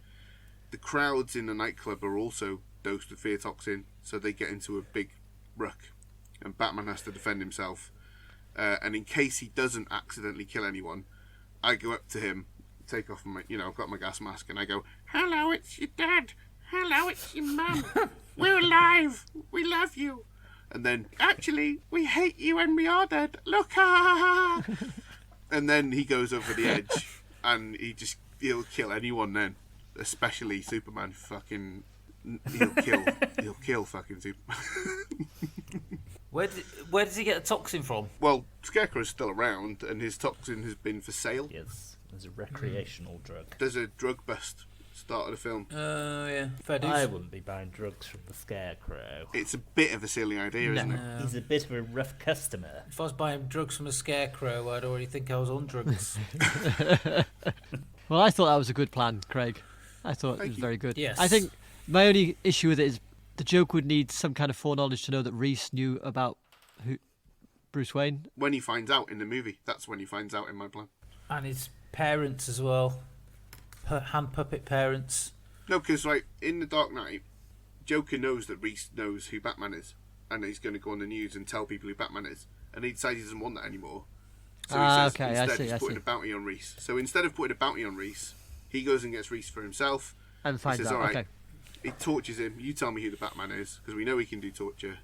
The crowds in the nightclub are also dosed with fear toxin, so they get into a big ruck, and Batman has to defend himself. And in case he doesn't accidentally kill anyone, I go up to him, take off my, I've got my gas mask, and I go, "Hello, it's your dad. Hello, it's your mum. We're alive. We love you. And then, actually, we hate you and we are dead. Look, ha!" And then he goes over the edge, and he'll kill anyone then. Especially Superman. Fucking, he'll kill fucking Superman. Where does he get the toxin from? Well, Scarecrow's still around, and his toxin has been for sale. Yes, there's a recreational drug. There's a drug bust. Start of the film. Yeah. Fair dues. I wouldn't be buying drugs from the Scarecrow. It's a bit of a silly idea, isn't it? He's a bit of a rough customer. If I was buying drugs from a Scarecrow, I'd already think I was on drugs. Well, I thought that was a good plan, Craig. I thought it was very good. Yes. I think my only issue with it is the Joker would need some kind of foreknowledge to know that Reese knew about Bruce Wayne. When he finds out in the movie, that's when he finds out in my plan. And his parents as well. Hand puppet parents. No, because in The Dark Knight, Joker knows that Reese knows who Batman is, and he's going to go on the news and tell people who Batman is, and he decides he doesn't want that anymore. So he says instead he's putting a bounty on Reese. So instead of putting a bounty on Reese, he goes and gets Reese for himself. And finds out, "All right." okay. He tortures him. "You tell me who the Batman is," because we know he can do torture.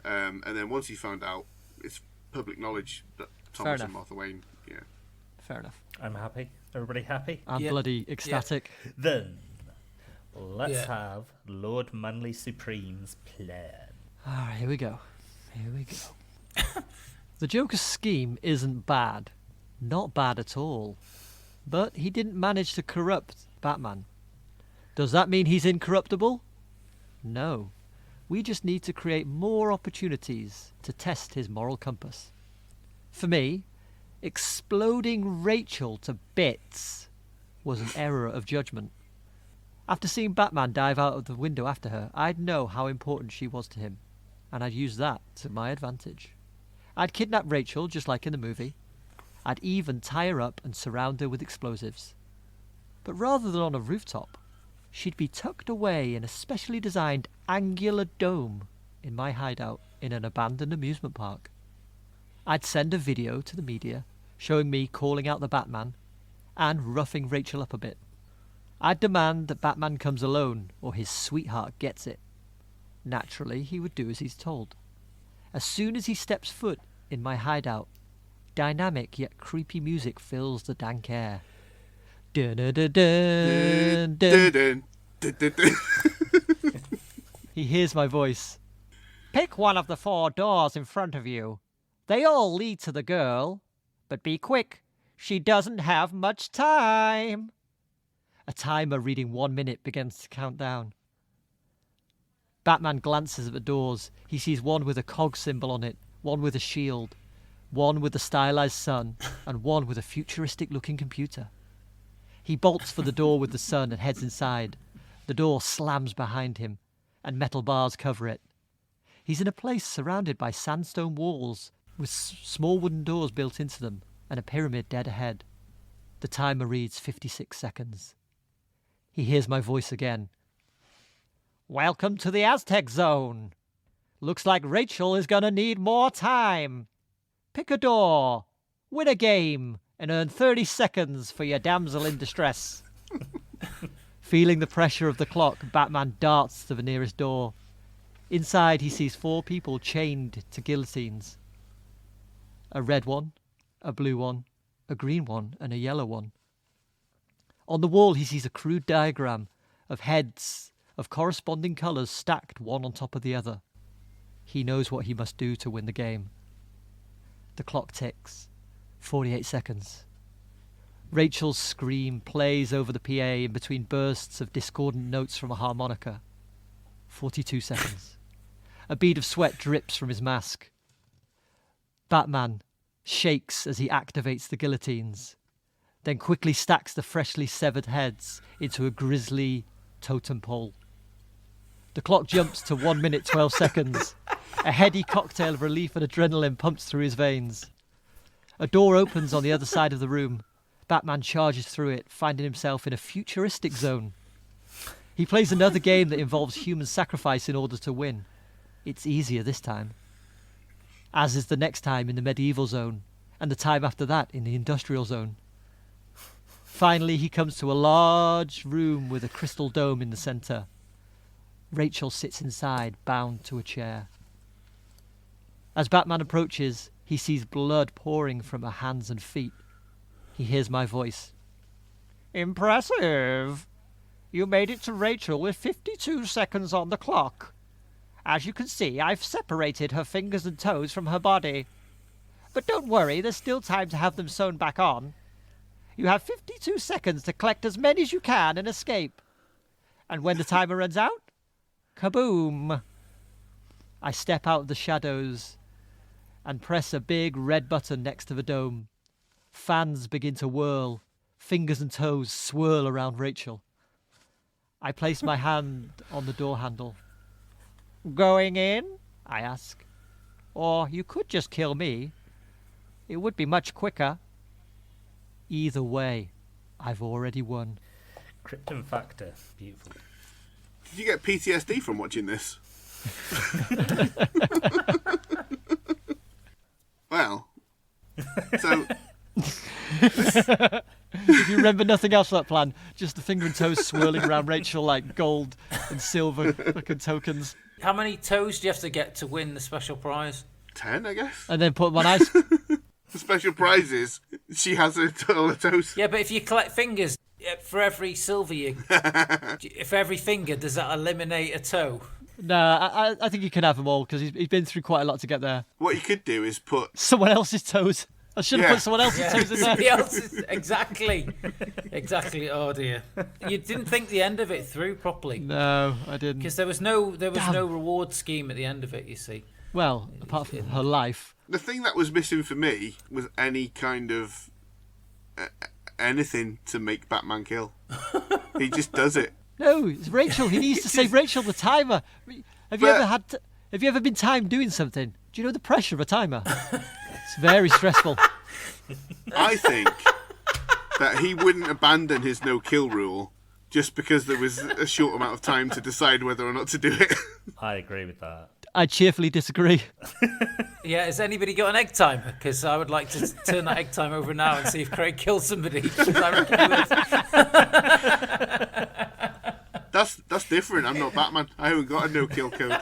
And then once he found out, it's public knowledge that Thomas and Martha Wayne. Yeah. Fair enough. I'm happy. Everybody happy? I'm bloody ecstatic. Then, let's have Lord Manly Supreme's plan. Alright, here we go. The Joker's scheme isn't bad. Not bad at all. But he didn't manage to corrupt Batman. Does that mean he's incorruptible? No. We just need to create more opportunities to test his moral compass. For me, exploding Rachel to bits was an error of judgment. After seeing Batman dive out of the window after her, I'd know how important she was to him, and I'd use that to my advantage. I'd kidnap Rachel, just like in the movie. I'd even tie her up and surround her with explosives. But rather than on a rooftop, she'd be tucked away in a specially designed angular dome in my hideout in an abandoned amusement park. I'd send a video to the media showing me calling out the Batman and roughing Rachel up a bit. I'd demand that Batman comes alone or his sweetheart gets it. Naturally, he would do as he's told. As soon as he steps foot in my hideout, dynamic yet creepy music fills the dank air. Dun, dun, dun, dun, dun. He hears my voice. Pick one of the 4 doors in front of you. They all lead to the girl. But be quick. She doesn't have much time. A timer reading 1 minute begins to count down. Batman glances at the doors. He sees one with a cog symbol on it, one with a shield, one with a stylized sun, and one with a futuristic-looking computer. He bolts for the door with the sun and heads inside. The door slams behind him, and metal bars cover it. He's in a place surrounded by sandstone walls, with small wooden doors built into them, and a pyramid dead ahead. The timer reads 56 seconds. He hears my voice again. Welcome to the Aztec Zone. Looks like Rachel is gonna need more time. Pick a door, win a game, and earn 30 seconds for your damsel in distress. Feeling the pressure of the clock, Batman darts to the nearest door. Inside, he sees 4 people chained to guillotines. A red one, a blue one, a green one, and a yellow one. On the wall, he sees a crude diagram of heads of corresponding colours stacked one on top of the other. He knows what he must do to win the game. The clock ticks. 48 seconds. Rachel's scream plays over the PA in between bursts of discordant notes from a harmonica. 42 seconds. A bead of sweat drips from his mask. Batman shakes as he activates the guillotines, then quickly stacks the freshly severed heads into a grisly totem pole. The clock jumps to 1 minute 12 seconds. A heady cocktail of relief and adrenaline pumps through his veins. A door opens on the other side of the room. Batman charges through it, finding himself in a futuristic zone. He plays another game that involves human sacrifice in order to win. It's easier this time. As is the next time in the medieval zone, and the time after that in the industrial zone. Finally, he comes to a large room with a crystal dome in the centre. Rachel sits inside, bound to a chair. As Batman approaches, he sees blood pouring from her hands and feet. He hears my voice. Impressive! You made it to Rachel with 52 seconds on the clock. As you can see, I've separated her fingers and toes from her body. But don't worry, there's still time to have them sewn back on. You have 52 seconds to collect as many as you can and escape. And when the timer runs out, kaboom! I step out of the shadows and press a big red button next to the dome. Fans begin to whirl. Fingers and toes swirl around Rachel. I place my hand on the door handle. Going in? I ask. Or you could just kill me. It would be much quicker. Either way, I've already won. Krypton Factor. Beautiful. Did you get PTSD from watching this? Well, so... If you remember nothing else from that plan, just the finger and toes swirling around Rachel like gold and silver fucking tokens. How many toes do you have to get to win the special prize? 10, I guess. And then put them on ice. The special prize is she has all the toes. Yeah, but if you collect fingers, for every silver you... for every finger, does that eliminate a toe? No, I think you can have them all, because he's been through quite a lot to get there. What you could do is put... Someone else's toes. I should have put someone else's toes in there. Somebody else's, exactly. Exactly, oh dear. You didn't think the end of it through properly. No, I didn't. Because there was no reward scheme at the end of it, you see. Well, apart from her life. The thing that was missing for me was any kind of... anything to make Batman kill. He just does it. No, it's Rachel. He needs to save Rachel the timer. Have you ever been timed doing something Do you know the pressure of a timer? It's very stressful. I think that he wouldn't abandon his no-kill rule just because there was a short amount of time to decide whether or not to do it. I agree with that. I cheerfully disagree. Yeah, has anybody got an egg timer? Because I would like to turn that egg timer over now and see if Craig kills somebody. 'Cause I reckon he would. That's different. I'm not Batman. I haven't got a no-kill code.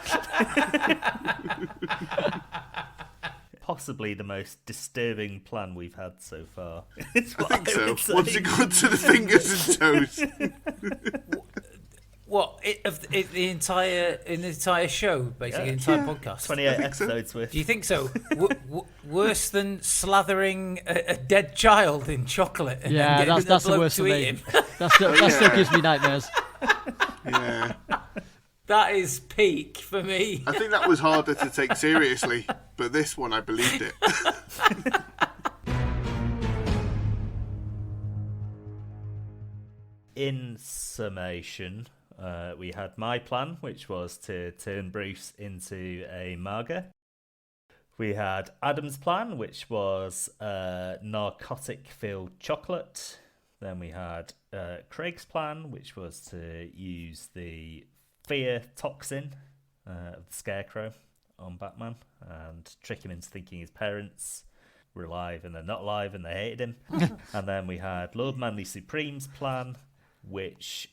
Possibly the most disturbing plan we've had so far. I think so. Once it got to the fingers and toes. What? The entire show, basically, the entire podcast? 28 episodes worth. Do you think so? Worse than slathering a dead child in chocolate and then getting that's the bloke worst to for eat me. him? That still gives me nightmares. Yeah. That is peak for me. I think that was harder to take seriously, but this one I believed it. In summation, we had my plan, which was to turn Bruce into a Marga. We had Adam's plan, which was narcotic-filled chocolate. Then we had Craig's plan, which was to use the fear toxin of the Scarecrow on Batman and trick him into thinking his parents were alive and they're not alive and they hated him. And then we had Lord Manly Supreme's plan, which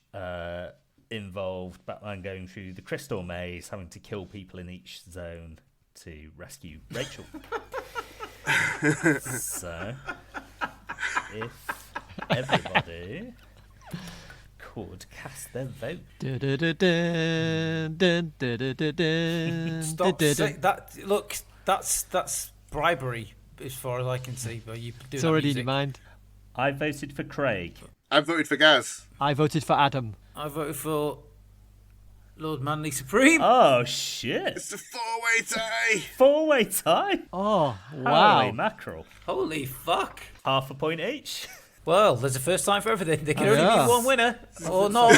involved Batman going through the Crystal Maze, having to kill people in each zone to rescue Rachel. So, if everybody could cast their vote. Stop saying that. Look, that's bribery as far as I can see. But you do It's already in your mind. I voted for Craig. I voted for Gaz. I voted for Adam. I voted for Lord Manly Supreme. Oh, shit. It's a four-way tie. Four-way tie? Oh, Holy wow. mackerel. Holy fuck. Half a point each. Well, there's a first time for everything. There can only Yeah. be one winner, or not.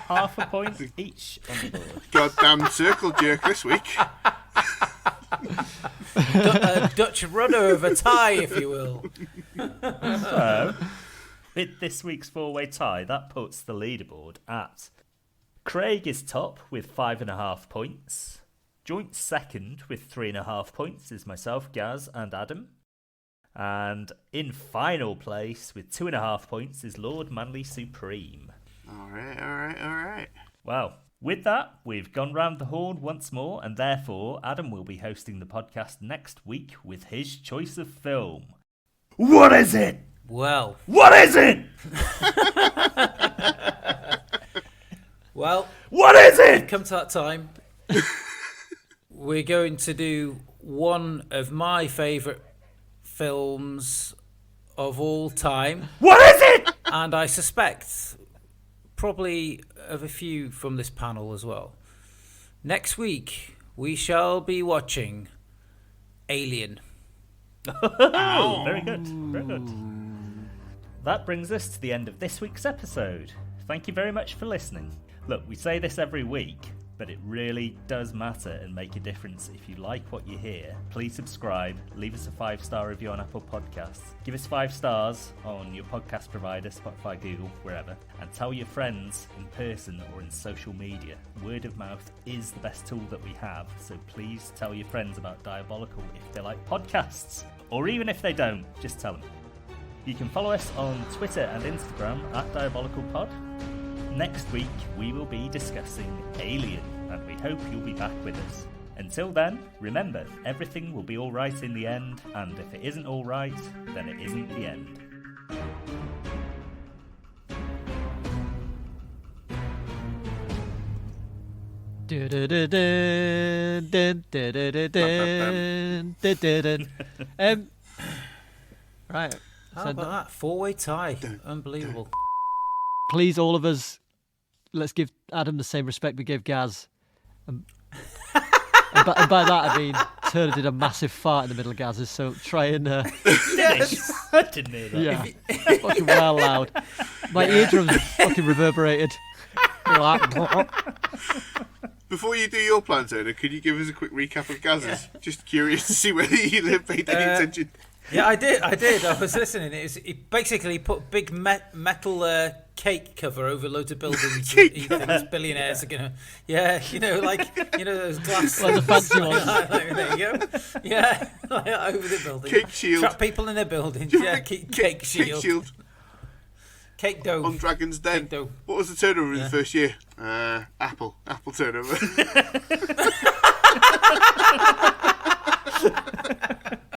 Half a point each on the board. Goddamn circle jerk this week. A Dutch rudder of a tie, if you will. So, with this week's four-way tie, that puts the leaderboard at Craig is top with 5.5 points. Joint second with 3.5 points is myself, Gaz, and Adam. And in final place with 2.5 points is Lord Manly Supreme. All right. Well, with that, we've gone round the horn once more, and therefore Adam will be hosting the podcast next week with his choice of film. What is it? Well, What is it? well, What is it? come to that time. We're going to do one of my favourite films of all time, What is it? and I suspect probably of a few from this panel as well. Next week, we shall be watching Alien. Oh, very good. Very good. That brings us to the end of this week's episode. Thank you very much for listening. Look, we say this every week, but it really does matter and make a difference. If you like what you hear, please subscribe, leave us a 5-star review on Apple Podcasts, give us 5 stars on your podcast provider, Spotify, Google, wherever, and tell your friends in person or in social media. Word of mouth is the best tool that we have, so please tell your friends about Diabolical if they like podcasts, or even if they don't, just tell them. You can follow us on Twitter and Instagram at DiabolicalPod. Next week, we will be discussing Alien, and we hope you'll be back with us. Until then, remember, everything will be alright in the end, and if it isn't alright, then it isn't the end. Right. How So about that? 4-way tie. Unbelievable. please, all of us, let's give Adam the same respect we gave Gaz. And by that, I mean, Turner did a massive fart in the middle of Gaz's, so try and... Yes! I didn't hear that. yeah, fucking well loud. My eardrums fucking reverberated. Before you do your plans, Owner, could you give us a quick recap of Gaz's? Just curious to see whether you paid any attention. Yeah, I did. I was listening. It basically put a big metal cake cover over loads of buildings that he thinks billionaires are gonna. Yeah, those glass. Like the fancy ones. There you go. Yeah, over the building. Cake shield. Trap people in their buildings. Yeah, cake shield. Cake shield. Cake dough. On Dragon's Den. Cake dough. What was the turnover in the first year? Apple turnover.